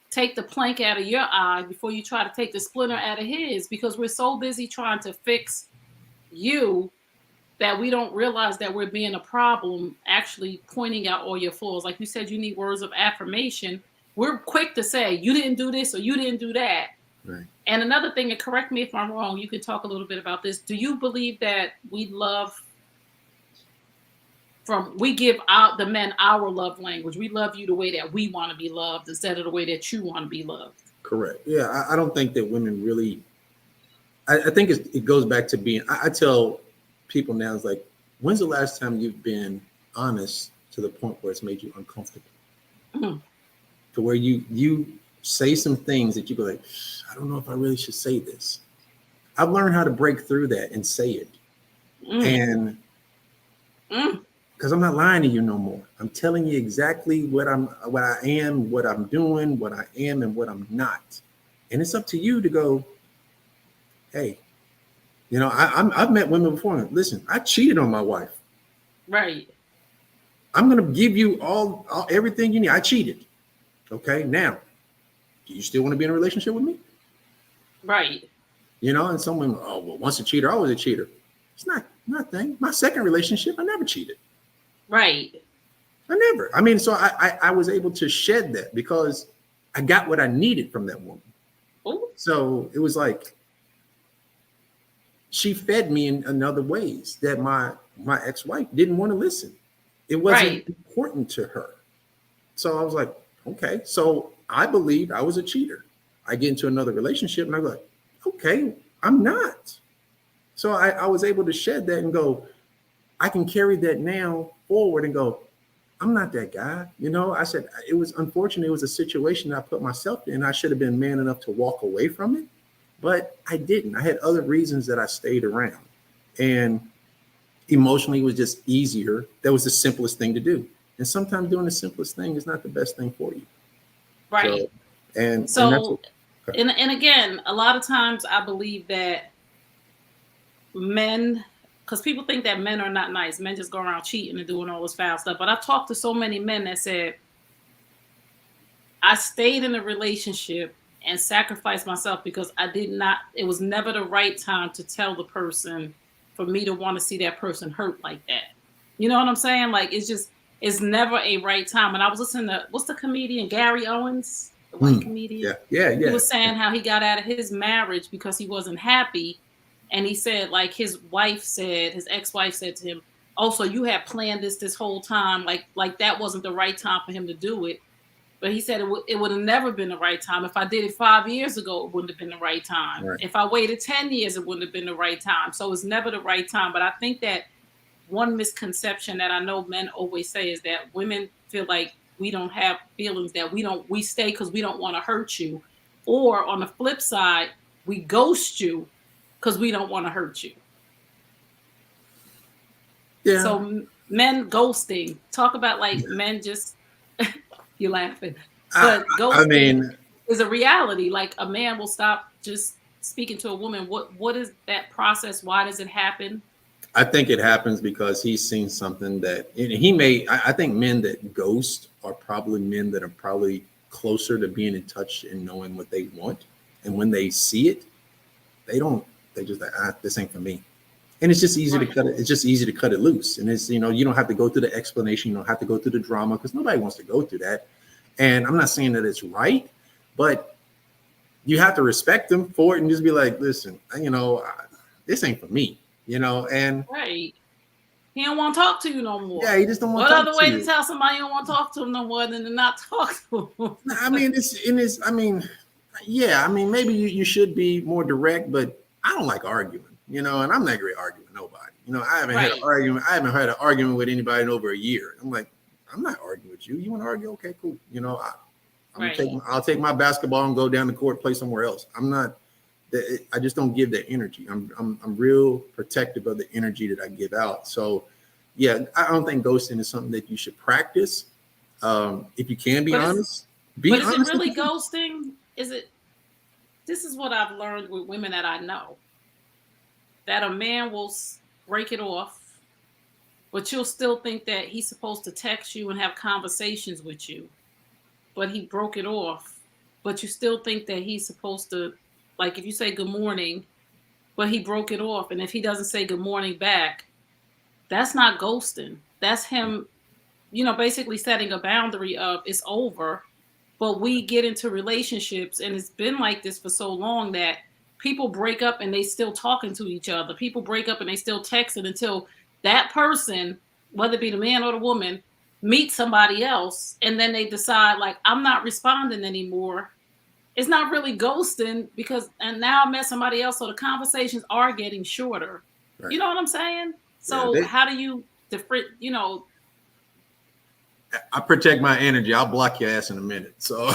[SPEAKER 1] take the plank out of your eye before you try to take the splinter out of his, because we're so busy trying to fix you that we don't realize that we're being a problem, actually pointing out all your flaws. Like you said, you need words of affirmation. We're quick to say, you didn't do this or you didn't do that.
[SPEAKER 2] Right.
[SPEAKER 1] And another thing, and correct me if I'm wrong, you can talk a little bit about this. Do you believe that we give out the men our love language? We love you the way that we want to be loved instead of the way that you want to be loved.
[SPEAKER 2] Correct. Yeah, I don't think that women really. I think it goes back to being. I tell people now, it's like, when's the last time you've been honest to the point where it's made you uncomfortable, to where you say some things that you go like, I don't know if I really should say this. I've learned how to break through that and say it, and because I'm not lying to you no more. I'm telling you exactly what I am, what I'm doing, what I am, and what I'm not. And it's up to you to go, hey, I've met women before. Listen, I cheated on my wife.
[SPEAKER 1] Right.
[SPEAKER 2] I'm going to give you all everything you need. I cheated. Okay. Now, do you still want to be in a relationship with me?
[SPEAKER 1] Right.
[SPEAKER 2] And some women, oh, well, once a cheater, always a cheater. It's not thing. My second relationship, I never cheated.
[SPEAKER 1] Right.
[SPEAKER 2] I never. I mean, so I was able to shed that because I got what I needed from that woman.
[SPEAKER 1] Ooh.
[SPEAKER 2] So it was like, she fed me in other ways that my ex-wife didn't want to listen. It wasn't important to her. So I was like, okay. So I believed I was a cheater. I get into another relationship and I go like, okay, I'm not. So I was able to shed that and go, I can carry that now forward and go, I'm not that guy. I said, it was unfortunate. It was a situation I put myself in. I should have been man enough to walk away from it. But I didn't. I had other reasons that I stayed around. And emotionally, it was just easier. That was the simplest thing to do. And sometimes doing the simplest thing is not the best thing for you.
[SPEAKER 1] Right.
[SPEAKER 2] And that's
[SPEAKER 1] what, and again, a lot of times I believe that men, because people think that men are not nice. Men just go around cheating and doing all this foul stuff. But I've talked to so many men that said, I stayed in a relationship and sacrificed myself because it was never the right time to tell the person for me to want to see that person hurt like that. You know what I'm saying? Like, it's never a right time. And I was listening to, what's the comedian, Gary Owens, the white comedian?
[SPEAKER 2] Yeah.
[SPEAKER 1] He was saying how he got out of his marriage because he wasn't happy. And he said, like, his ex-wife said to him, oh, so you had planned this whole time. Like that wasn't the right time for him to do it. But he said it would have never been the right time. If I did it 5 years ago, it wouldn't have been the right time.
[SPEAKER 2] Right.
[SPEAKER 1] If I waited 10 years, it wouldn't have been the right time. So it's never the right time. But I think that one misconception that I know men always say is that women feel like we don't have feelings, that we stay because we don't want to hurt you. Or on the flip side, we ghost you because we don't want to hurt you.
[SPEAKER 2] Yeah.
[SPEAKER 1] So men ghosting. Talk about like men just you're laughing. But ghosting is a reality. Like a man will stop just speaking to a woman. What is that process? Why does it happen?
[SPEAKER 2] I think it happens because he's seen something that I think men that ghost are probably men that are probably closer to being in touch and knowing what they want. And when they see it, they just like, this ain't for me. And it's just easy to cut it. It's just easy to cut it loose. And it's, you don't have to go through the explanation. You don't have to go through the drama because nobody wants to go through that. And I'm not saying that it's right, but you have to respect them for it and just be like, listen, this ain't for me, and
[SPEAKER 1] right. He don't want to talk to you no more.
[SPEAKER 2] Yeah, he just don't want
[SPEAKER 1] to
[SPEAKER 2] talk
[SPEAKER 1] to What other way
[SPEAKER 2] you.
[SPEAKER 1] to tell somebody you don't want to talk to him no more than to not talk to him?
[SPEAKER 2] Maybe you should be more direct, but I don't like arguing, and I'm not great arguing with nobody. I haven't had an argument. I haven't had an argument with anybody in over a year. I'm like, I'm not arguing with you. You want to argue? Okay, cool. I'll take my basketball and go down the court, play somewhere else. I'm not. I just don't give that energy. I'm real protective of the energy that I give out. So, yeah, I don't think ghosting is something that you should practice. If you can be honest, Be
[SPEAKER 1] But is it
[SPEAKER 2] honest with
[SPEAKER 1] really
[SPEAKER 2] yourself.
[SPEAKER 1] ghosting? Is it? This is what I've learned with women that I know, that a man will break it off, but you'll still think that he's supposed to text you and have conversations with you, but he broke it off. But you still think that he's supposed to, like, if you say good morning, but he broke it off, and if he doesn't say good morning back, that's not ghosting. That's him, basically setting a boundary of it's over. But we get into relationships, and it's been like this for so long that people break up and they still talking to each other. People break up and they still texting until that person, whether it be the man or the woman, meet somebody else, and then they decide like I'm not responding anymore. It's not really ghosting because and now I met somebody else, so the conversations are getting shorter. You
[SPEAKER 2] Right.
[SPEAKER 1] know what I'm saying?
[SPEAKER 2] Yeah.
[SPEAKER 1] So how do you different?
[SPEAKER 2] I protect my energy. I'll block your ass in a minute. So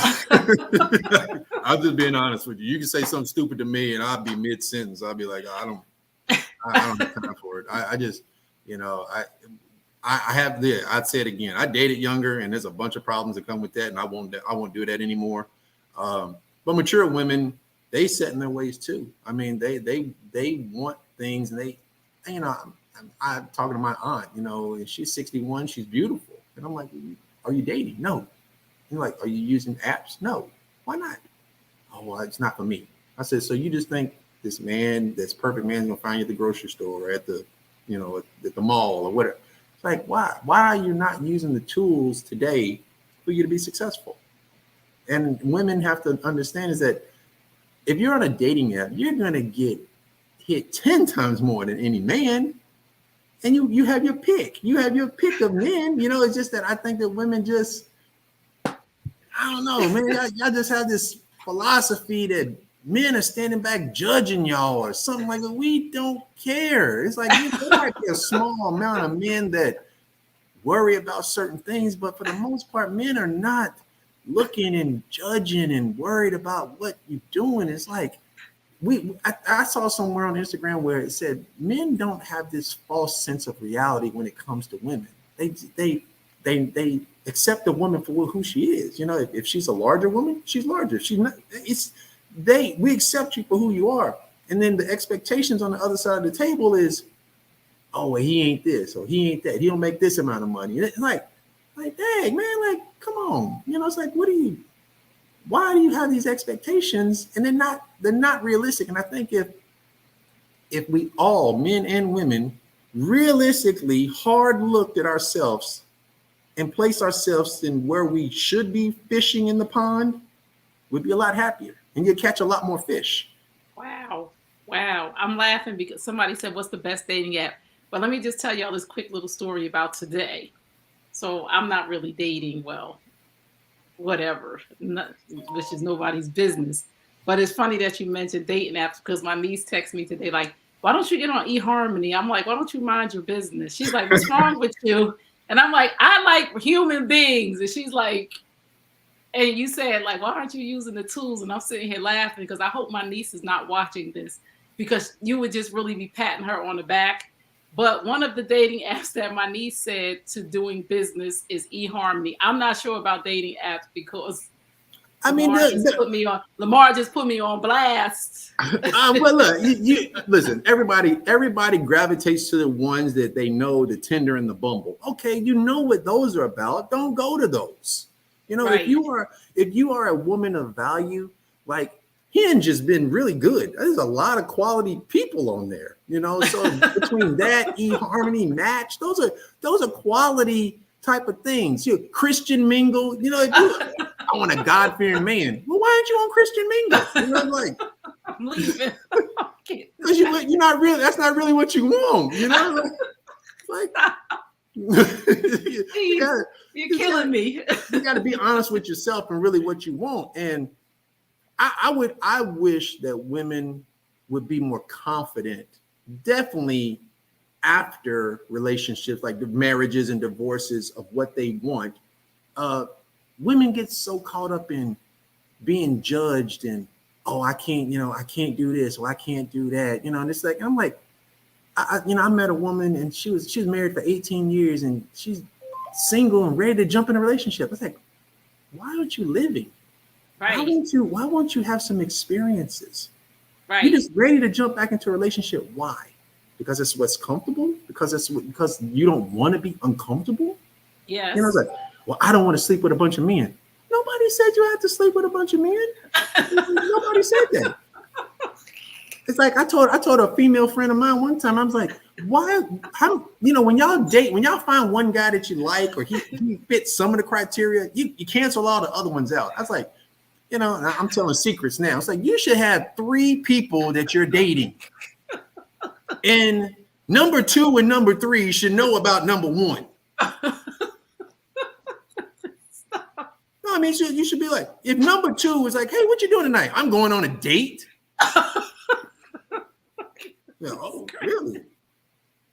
[SPEAKER 2] I'm just being honest with you. You can say something stupid to me, and I'll be mid sentence. I'll be like, I don't have time for it. I just, you know, I have the. I'd say it again. I dated younger, and there's a bunch of problems that come with that, and I won't do that anymore. But mature women, they set in their ways too. I mean, they want things, and you know, I'm talking to my aunt. You know, and she's 61. She's beautiful, and I'm like, are you dating? No. You're like, are you using apps? No. Why not? Oh, well, it's not for me. I said, so you just think this man, this perfect man, is gonna find you at the grocery store or at the, at the mall or whatever. It's like, why? Why are you not using the tools today for you to be successful? And women have to understand is that if you're on a dating app, you're gonna get hit 10 times more than any man. And you have your pick. You have your pick of men. You know, it's just that I think that women just, I don't know, man. Y'all just have this philosophy that men are standing back judging y'all or something like that. We don't care. It's like there might be a small amount of men that worry about certain things, but for the most part, men are not looking and judging and worried about what you're doing. It's like I saw somewhere on Instagram where it said men don't have this false sense of reality when it comes to women. They accept the woman for who she is. You know, if she's a larger woman, she's larger. She's not. We accept you for who you are, and then the expectations on the other side of the table is, oh, well, he ain't this or he ain't that. He don't make this amount of money. It's like, dang man, like come on. You know, it's like why do you have these expectations and they're not realistic? And I think if we all, men and women, realistically hard looked at ourselves and place ourselves in where we should be fishing in the pond, we'd be a lot happier and you'd catch a lot more fish.
[SPEAKER 1] Wow. Wow. I'm laughing because somebody said, what's the best dating app? But let me just tell y'all this quick little story about today. So I'm not really dating well, whatever, which is nobody's business. But it's funny that you mentioned dating apps because my niece texted me today, like, why don't you get on eHarmony? I'm like, why don't you mind your business? She's like, what's wrong with you? And I'm like, I like human beings. And she's like, and you said, like, why aren't you using the tools? And I'm sitting here laughing because I hope my niece is not watching this because you would just really be patting her on the back. But one of the dating apps that my niece said to doing business is eHarmony. I'm not sure about dating apps because
[SPEAKER 2] I mean,
[SPEAKER 1] Lamar just put me on blast.
[SPEAKER 2] well, look, you listen. Everybody gravitates to the ones that they know, the Tinder and the Bumble. Okay, you know what those are about. Don't go to those. You know,
[SPEAKER 1] Right.
[SPEAKER 2] if you are a woman of value, like Hinge has been really good. There's a lot of quality people on there. You know, so between that, eHarmony, Match, those are quality type of things. You Christian Mingle. You know, if you I want a God-fearing man. Well, why aren't you on Christian Mingle? You know, like
[SPEAKER 1] I'm leaving.
[SPEAKER 2] because you're not really. That's not really what you want. You know, like
[SPEAKER 1] You're killing me.
[SPEAKER 2] You got to be honest with yourself and really what you want. And I wish that women would be more confident. Definitely after relationships, like the marriages and divorces, of what they want. Women get so caught up in being judged and I can't do this or I can't do that, and it's like I'm like, I met a woman and she was married for 18 years and she's single and ready to jump in a relationship. It's like, why aren't you living?
[SPEAKER 1] Right.
[SPEAKER 2] Why won't you have some experiences? You're
[SPEAKER 1] Right.
[SPEAKER 2] just ready to jump back into a relationship. Why? Because it's what's comfortable? Because you don't want to be uncomfortable? It's
[SPEAKER 1] Yes.
[SPEAKER 2] like, well, I don't want to sleep with a bunch of men. Nobody said you had to sleep with a bunch of men. Nobody said that. It's like I told a female friend of mine one time, I was like, why, how, when y'all date, when y'all find one guy that you like, or he fits some of the criteria, you cancel all the other ones out. I was like, I'm telling secrets now. It's like, you should have 3 people that you're dating. And number 2 and number 3 should know about number 1. No, I mean, you should be like, if number 2 is like, hey, what you doing tonight? I'm going on a date. Oh, really?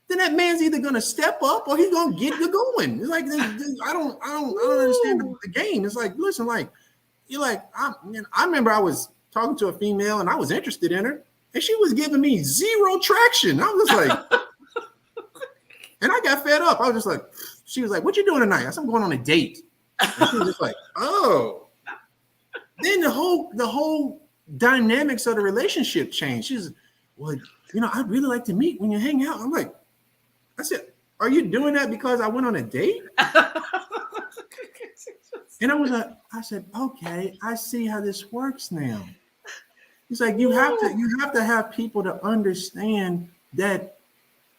[SPEAKER 2] Then that man's either gonna step up or he's gonna get you going. It's like I don't understand the game. It's like, listen, like you're like I remember I was talking to a female and I was interested in her, and she was giving me 0 traction. I was just like, and I got fed up. I was just like, she was like, what you doing tonight? I said, I'm going on a date. And she was just like, oh. Then the whole dynamics of the relationship changed. She's, well, I'd really like to meet when you hang out. I'm like, I said, are you doing that because I went on a date? And I said, okay, I see how this works now. He's like, you have to have people to understand that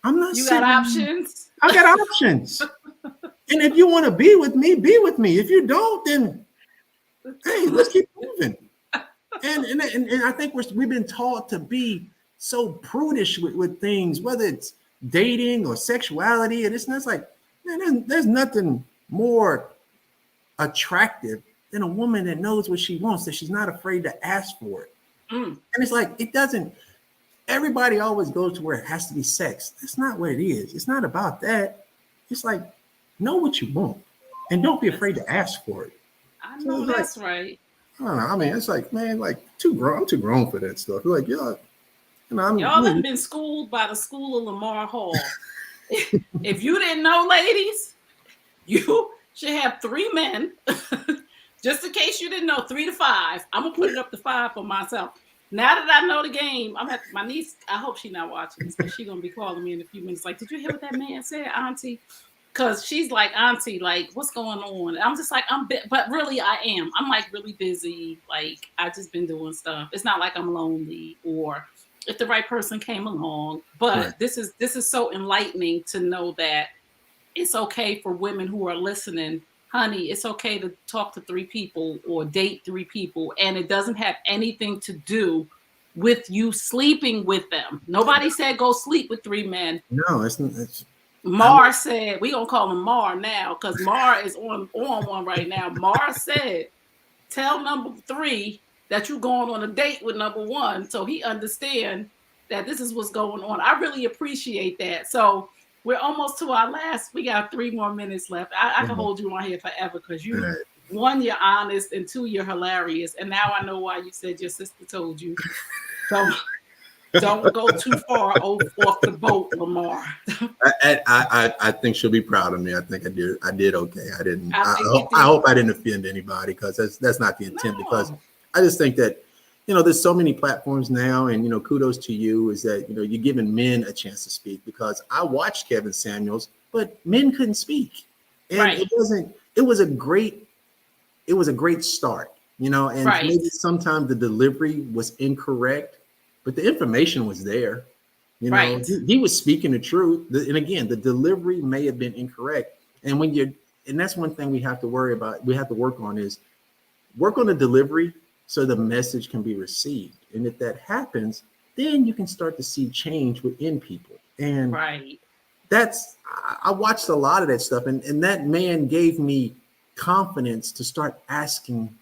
[SPEAKER 2] I'm not
[SPEAKER 1] You got
[SPEAKER 2] sitting.
[SPEAKER 1] options.
[SPEAKER 2] I got options. And if you want to be with me, be with me. If you don't, then hey, let's keep moving. And I think we've been taught to be so prudish with things, whether it's dating or sexuality, and it's like, man, there's nothing more attractive than a woman that knows what she wants, that she's not afraid to ask for it. And it's like, everybody always goes to where it has to be sex. That's not what it is. It's not about that. It's like, know what you want and don't be afraid to ask for it.
[SPEAKER 1] I know that's right.
[SPEAKER 2] I don't know. I mean, it's like, man, like I'm too grown for that stuff. Like, y'all
[SPEAKER 1] have been schooled by the school of Lamar Hall. If you didn't know, ladies, you should have 3 men. Just in case you didn't know, 3 to 5. I'm gonna put it up to 5 for myself. Now that I know the game, my niece. I hope she's not watching this, but she's gonna be calling me in a few minutes. Like, did you hear what that man said, Auntie? Because she's like, Auntie, like, what's going on? I'm just like, but really, I am. I'm like really busy. Like, I just been doing stuff. It's not like I'm lonely or if the right person came along. But
[SPEAKER 2] right.
[SPEAKER 1] this is so enlightening to know that it's okay for women who are listening. Honey, it's okay to talk to 3 people or date 3 people, and it doesn't have anything to do with you sleeping with them. Nobody said go sleep with 3 men.
[SPEAKER 2] No, it's
[SPEAKER 1] Mar said, we gonna call him Mar now because Mar is on one right now. Mar said, tell number 3 that you're going on a date with number 1, so he understand that this is what's going on. I really appreciate that. So we're almost to our last. We got 3 more minutes left. I can hold you on here forever because you,
[SPEAKER 2] right.
[SPEAKER 1] 1, you're honest, and 2, you're hilarious. And now I know why you said your sister told you. Don't go too far off the boat, Lamar.
[SPEAKER 2] I think she'll be proud of me. I think I did okay. I didn't. I hope I didn't offend anybody, because that's not the intent. No. Because I just think that there's so many platforms now, and kudos to you is that you're giving men a chance to speak, because I watched Kevin Samuels, but men couldn't speak, and
[SPEAKER 1] right.
[SPEAKER 2] It was a great start, and
[SPEAKER 1] right.
[SPEAKER 2] maybe sometimes the delivery was incorrect, but the information was there.
[SPEAKER 1] Right.
[SPEAKER 2] He was speaking the truth. And again, the delivery may have been incorrect. And and that's one thing we have to worry about. We have to work on the delivery so the message can be received. And if that happens, then you can start to see change within people. And
[SPEAKER 1] right.
[SPEAKER 2] I watched a lot of that stuff. And that man gave me confidence to start asking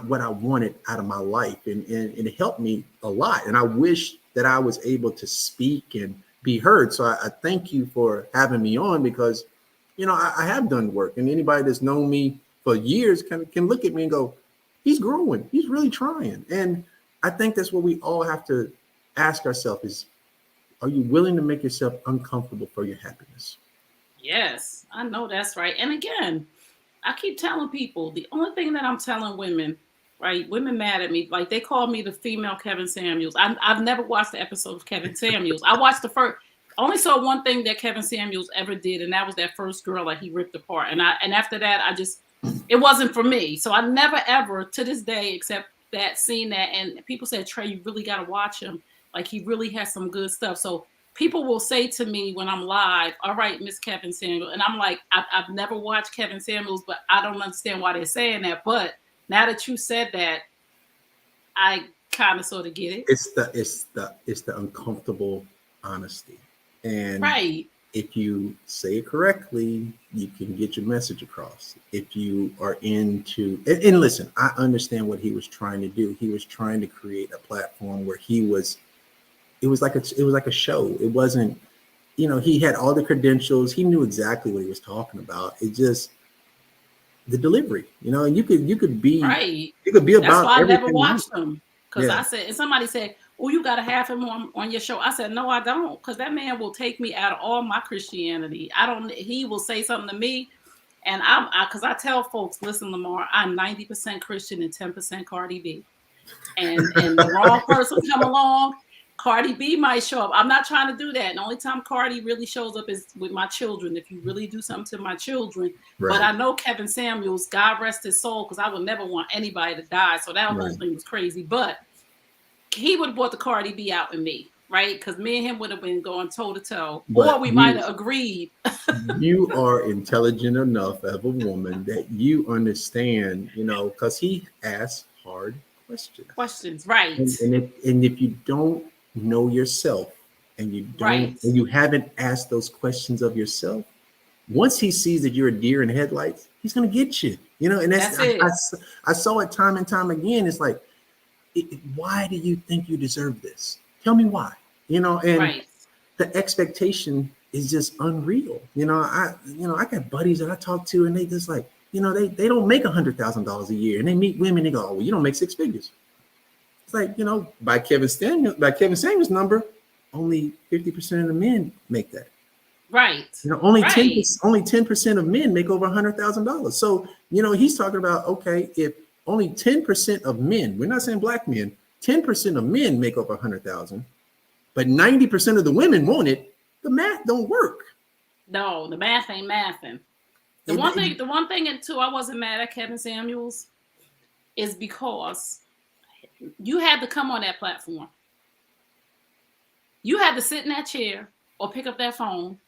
[SPEAKER 2] what I wanted out of my life, and it helped me a lot. And I wish that I was able to speak and be heard. So I thank you for having me on, because I have done work, and anybody that's known me for years can look at me and go, he's growing, he's really trying. And I think that's what we all have to ask ourselves is, are you willing to make yourself uncomfortable for your happiness?
[SPEAKER 1] Yes, I know that's right. And again, I keep telling people the only thing that I'm telling women, right? Women mad at me, like they call me the female Kevin Samuels. I've never watched the episode of Kevin Samuels. I watched the first. I only saw one thing that Kevin Samuels ever did, and that was that first girl that he ripped apart. And after that, I just it wasn't for me. So I never ever to this day, except that seen that. And people said, Trey, you really got to watch him. Like he really has some good stuff. So people will say to me when I'm live, all right, Miss Kevin Samuel. And I'm like, I've never watched Kevin Samuels, but I don't understand why they're saying that. But now that you said that, I kind of sort of get it.
[SPEAKER 2] It's the uncomfortable honesty. And
[SPEAKER 1] Right.
[SPEAKER 2] if you say it correctly, you can get your message across. If you are into and listen, I understand what he was trying to do. He was trying to create a platform where it was like a show. It wasn't, he had all the credentials. He knew exactly what he was talking about. It just the delivery, and you could be
[SPEAKER 1] Right. That's
[SPEAKER 2] about
[SPEAKER 1] why I never
[SPEAKER 2] everything you want.
[SPEAKER 1] watched them. Because
[SPEAKER 2] Yeah,
[SPEAKER 1] I said, and somebody said, oh, you got to have him on your show. I said, no, I don't. Because that man will take me out of all my Christianity. He will say something to me. And because I tell folks, listen, Lamar, I'm 90% Christian and 10% Cardi B. And the wrong person come along, Cardi B might show up. I'm not trying to do that. And the only time Cardi really shows up is with my children. If you really do something to my children. But
[SPEAKER 2] right,
[SPEAKER 1] I know Kevin Samuels, God rest his soul, because I would never want anybody to die. So that whole
[SPEAKER 2] right.
[SPEAKER 1] thing was crazy. But he would have brought the Cardi B out in me, right? Because me and him would have been going toe to toe, or
[SPEAKER 2] But
[SPEAKER 1] we might
[SPEAKER 2] you
[SPEAKER 1] have agreed.
[SPEAKER 2] you are intelligent enough as a woman that you understand, because he asks hard questions.
[SPEAKER 1] Questions, right?
[SPEAKER 2] And if you don't know yourself
[SPEAKER 1] Right.
[SPEAKER 2] and you haven't asked those questions of yourself, once he sees that you're a deer in headlights, he's gonna get you. And that's
[SPEAKER 1] That's it.
[SPEAKER 2] I saw it time and time again. It's like, why do you think you deserve this? Tell me why. And
[SPEAKER 1] Right.
[SPEAKER 2] the expectation is just unreal. I got buddies that I talk to, and they just like, they don't make $100,000 a year, and they meet women. They go, oh, well, you don't make six figures. It's like, by Kevin Samuel's number, only 50% of the men make that.
[SPEAKER 1] Right.
[SPEAKER 2] Only 10
[SPEAKER 1] Right.
[SPEAKER 2] only 10% of men make over $100,000. So he's talking about, okay, if only 10% of men, we're not saying black men, 10% of men make over 100,000, but 90% of the women want it. The math don't work.
[SPEAKER 1] No, the math ain't mathing.
[SPEAKER 2] It, it-
[SPEAKER 1] The one thing, and two, I wasn't mad at Kevin Samuels is because you had to come on that platform. You had to sit in that chair or pick up that phone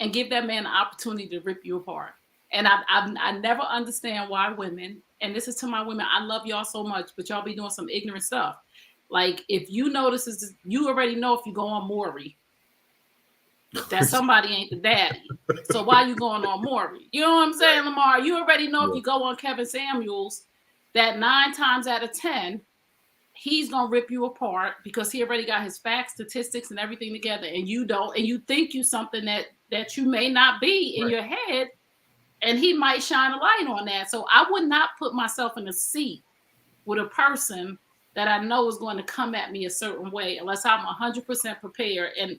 [SPEAKER 1] and give that man an opportunity to rip you apart. And I never understand why women, and this is to my women, I love y'all so much, but y'all be doing some ignorant stuff. Like if you notice, you already know if you go on Maury that somebody ain't the daddy. So why you going on Maury? You know what I'm saying, Lamar? You already know if
[SPEAKER 2] yeah,
[SPEAKER 1] you go on Kevin Samuels, that 9 times out of 10, he's gonna rip you apart because he already got his facts, statistics, and everything together, and you don't, and you think you something that you may not be in
[SPEAKER 2] right.
[SPEAKER 1] your head, and he might shine a light on that. So I would not put myself in a seat with a person that I know is going to come at me a certain way unless I'm 100% prepared. And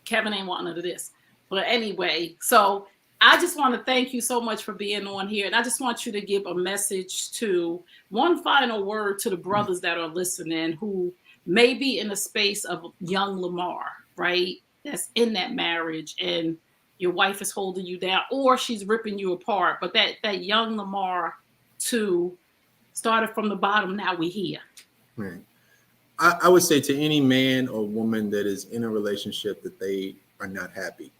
[SPEAKER 1] Kevin ain't wanting none of this. But anyway, so I just want to thank you so much for being on here. And I just want you to give a message to one final word to the brothers that are listening who may be in a space of young Lamar, right? That's in that marriage and your wife is holding you down or she's ripping you apart. But that young Lamar too started from the bottom, now we here.
[SPEAKER 2] Right. I would say to any man or woman that is in a relationship that they are not happy,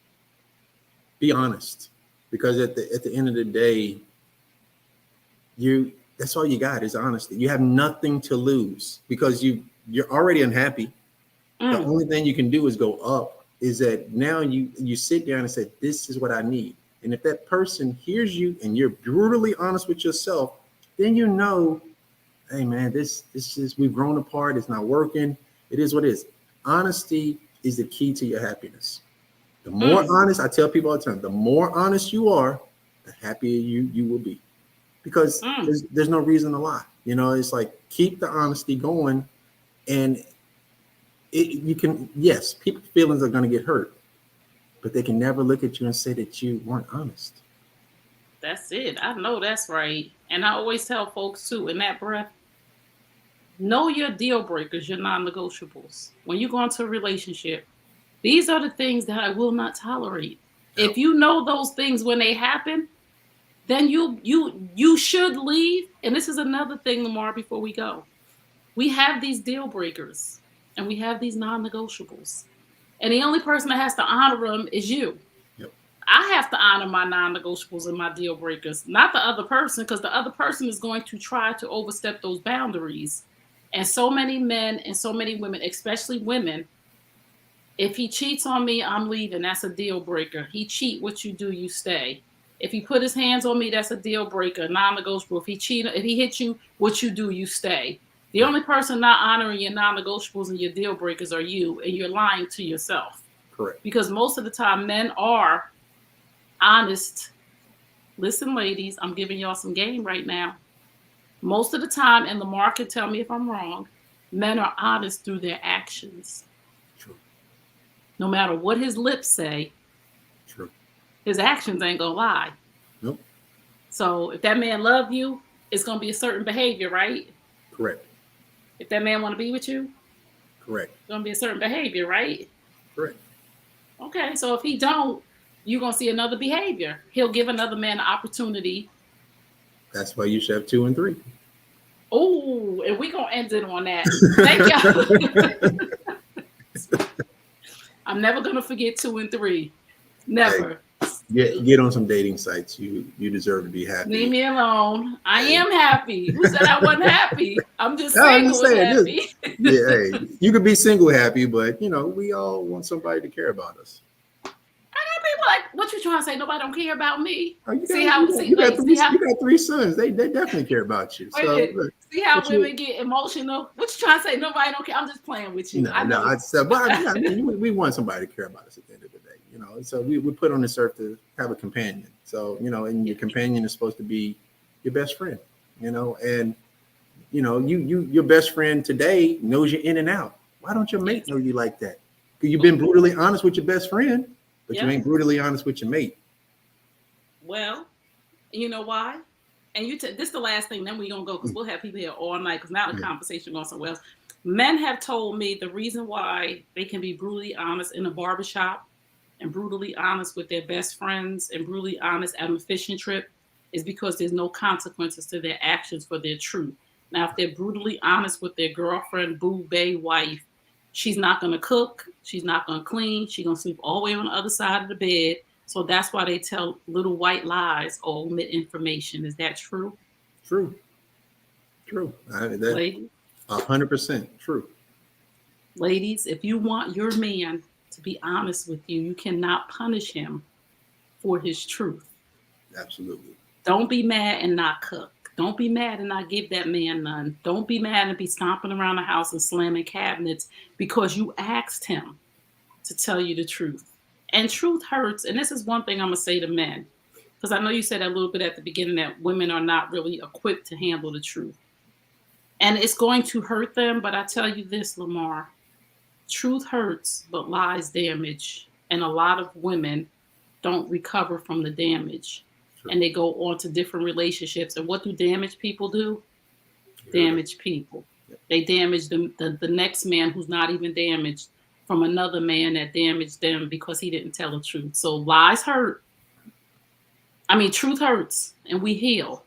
[SPEAKER 2] be honest, because at the end of the day, that's all you got is honesty. You have nothing to lose because you're already unhappy. The
[SPEAKER 1] Mm,
[SPEAKER 2] only thing you can do is go up. Is that now you sit down and say, this is what I need. And if that person hears you and you're brutally honest with yourself, then hey man, this is, we've grown apart. It's not working. It is what it is. Honesty is the key to your happiness. The more
[SPEAKER 1] mm,
[SPEAKER 2] honest, I tell people all the time, the more honest you are, the happier you will be. Because
[SPEAKER 1] mm.
[SPEAKER 2] there's no reason to lie. It's like keep the honesty going, and you can, yes, people's feelings are going to get hurt, but they can never look at you and say that you weren't honest.
[SPEAKER 1] That's it. I know that's right. And I always tell folks too, in that breath, know your deal breakers, your non negotiables. When you go into a relationship, these are the things that I will not tolerate.
[SPEAKER 2] Yep.
[SPEAKER 1] If you know those things when they happen, then you should leave. And this is another thing, Lamar, before we go. We have these deal breakers and we have these non negotiables. And the only person that has to honor them is you.
[SPEAKER 2] Yep.
[SPEAKER 1] I have to honor my non-negotiables and my deal breakers, not the other person, because the other person is going to try to overstep those boundaries. And so many men and so many women, especially women, if he cheats on me, I'm leaving. That's a deal breaker. He cheat, what you do, you stay. If he put his hands on me, that's a deal breaker, non-negotiable. If he hit you, what you do, you stay. The
[SPEAKER 2] Right.
[SPEAKER 1] only person not honoring your non-negotiables and your deal breakers are you, and you're lying to yourself.
[SPEAKER 2] Correct.
[SPEAKER 1] Because most of the time, men are honest. Listen, ladies, I'm giving y'all some game right now. Most of the time, and Lamar can tell me if I'm wrong, men are honest through their actions.
[SPEAKER 2] True.
[SPEAKER 1] No matter what his lips say,
[SPEAKER 2] True.
[SPEAKER 1] his actions ain't gonna lie.
[SPEAKER 2] Nope.
[SPEAKER 1] So if that man love you, it's gonna be a certain behavior, right?
[SPEAKER 2] Correct.
[SPEAKER 1] If that man want to be with you,
[SPEAKER 2] Correct.
[SPEAKER 1] it's gonna be a certain behavior, right?
[SPEAKER 2] Correct.
[SPEAKER 1] Okay, so if he don't, you're gonna see another behavior. He'll give another man an opportunity.
[SPEAKER 2] That's why you should have 2 and 3.
[SPEAKER 1] Oh, and we gonna end it on that. Thank y'all. I'm never gonna forget 2 and 3. Never.
[SPEAKER 2] Get on some dating sites. You deserve to be happy.
[SPEAKER 1] Leave me alone. I am happy. Who said I wasn't happy? I'm just
[SPEAKER 2] No, I'm
[SPEAKER 1] single
[SPEAKER 2] just
[SPEAKER 1] and
[SPEAKER 2] saying
[SPEAKER 1] happy.
[SPEAKER 2] Yeah, hey, you could be single happy, but we all want somebody to care about us.
[SPEAKER 1] I got people like, what you trying to say? Nobody don't care about me.
[SPEAKER 2] Oh,
[SPEAKER 1] See how
[SPEAKER 2] you got 3 sons. They definitely care about you. So look,
[SPEAKER 1] see how women get emotional. What you trying to say? Nobody don't care. I'm just playing with you. I know.
[SPEAKER 2] I mean, we want somebody to care about us at the end of the day. So we put on this earth to have a companion. So and your companion is supposed to be your best friend. And your best friend today knows you in and out. Why don't your mate know you like that? Because you've been brutally honest with your best friend, but you ain't brutally honest with your mate.
[SPEAKER 1] Well, you know why? And this is the last thing, then we're going to go because we'll have people here all night because now the conversation going somewhere else. Men have told me the reason why they can be brutally honest in a barbershop and brutally honest with their best friends and brutally honest at a fishing trip is because there's no consequences to their actions for their truth. Now, if they're brutally honest with their girlfriend, boo, bae, wife, she's not going to cook. She's not going to clean. She's going to sleep all the way on the other side of the bed. So that's why they tell little white lies or omit information. Is that true?
[SPEAKER 2] True.
[SPEAKER 1] Ladies?
[SPEAKER 2] 100% true.
[SPEAKER 1] Ladies, if you want your man to be honest with you, you cannot punish him for his truth.
[SPEAKER 2] Absolutely.
[SPEAKER 1] Don't be mad and not cook. Don't be mad and not give that man none. Don't be mad and be stomping around the house and slamming cabinets because you asked him to tell you the truth. And truth hurts. And this is one thing I'm going to say to men, because I know you said a little bit at the beginning that women are not really equipped to handle the truth. And it's going to hurt them. But I tell you this, Lamar, truth hurts, but lies damage. And a lot of women don't recover from the damage. True. And they go on to different relationships. And what do damaged people do? Damage people. They damage the next man who's not even damaged from another man that damaged them because he didn't tell the truth. So lies hurt. I mean, truth hurts and we heal.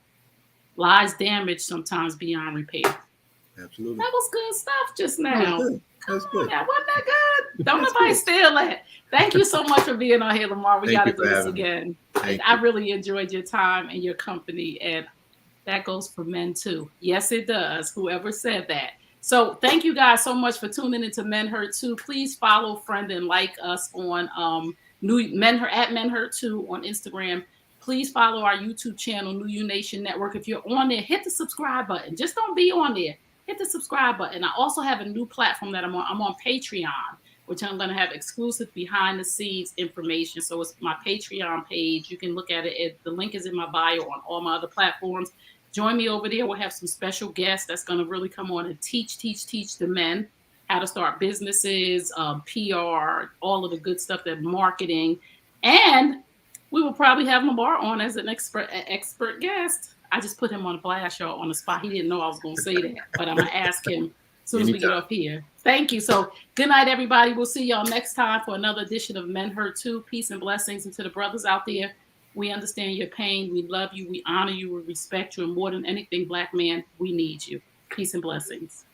[SPEAKER 1] Lies damage sometimes beyond repair.
[SPEAKER 2] Absolutely.
[SPEAKER 1] That was good stuff just now.
[SPEAKER 2] That's good.
[SPEAKER 1] Wasn't that good? Don't nobody steal that. Thank you so much for being on here, Lamar. We got to do this again. I really enjoyed your time and your company. And that goes for men too. Yes, it does. Whoever said that. So thank you guys so much for tuning into Men Hurt Too. Please follow, friend, and like us on Men Hurt Too on Instagram. Please follow our YouTube channel, New You Nation Network. If you're on there, hit the subscribe button. Just don't be on there. Hit the subscribe button. I also have a new platform that I'm on. I'm on Patreon, which I'm going to have exclusive behind the scenes information. So it's my Patreon page. You can look at it. The link is in my bio on all my other platforms. Join me over there. We'll have some special guests that's going to really come on and teach the men how to start businesses, PR, all of the good stuff, that marketing. And We will probably have Lamar on as an expert guest. I just put him on blast, y'all, on the spot. He didn't know I was going to say that, but I'm going to ask him as soon as we get
[SPEAKER 2] Anytime.
[SPEAKER 1] off here. Thank you. So, good night, everybody. We'll see y'all next time for another edition of Men Hurt Too. Peace and blessings. And to the brothers out there, we understand your pain. We love you. We honor you. We respect you. And more than anything, Black man, we need you. Peace and blessings.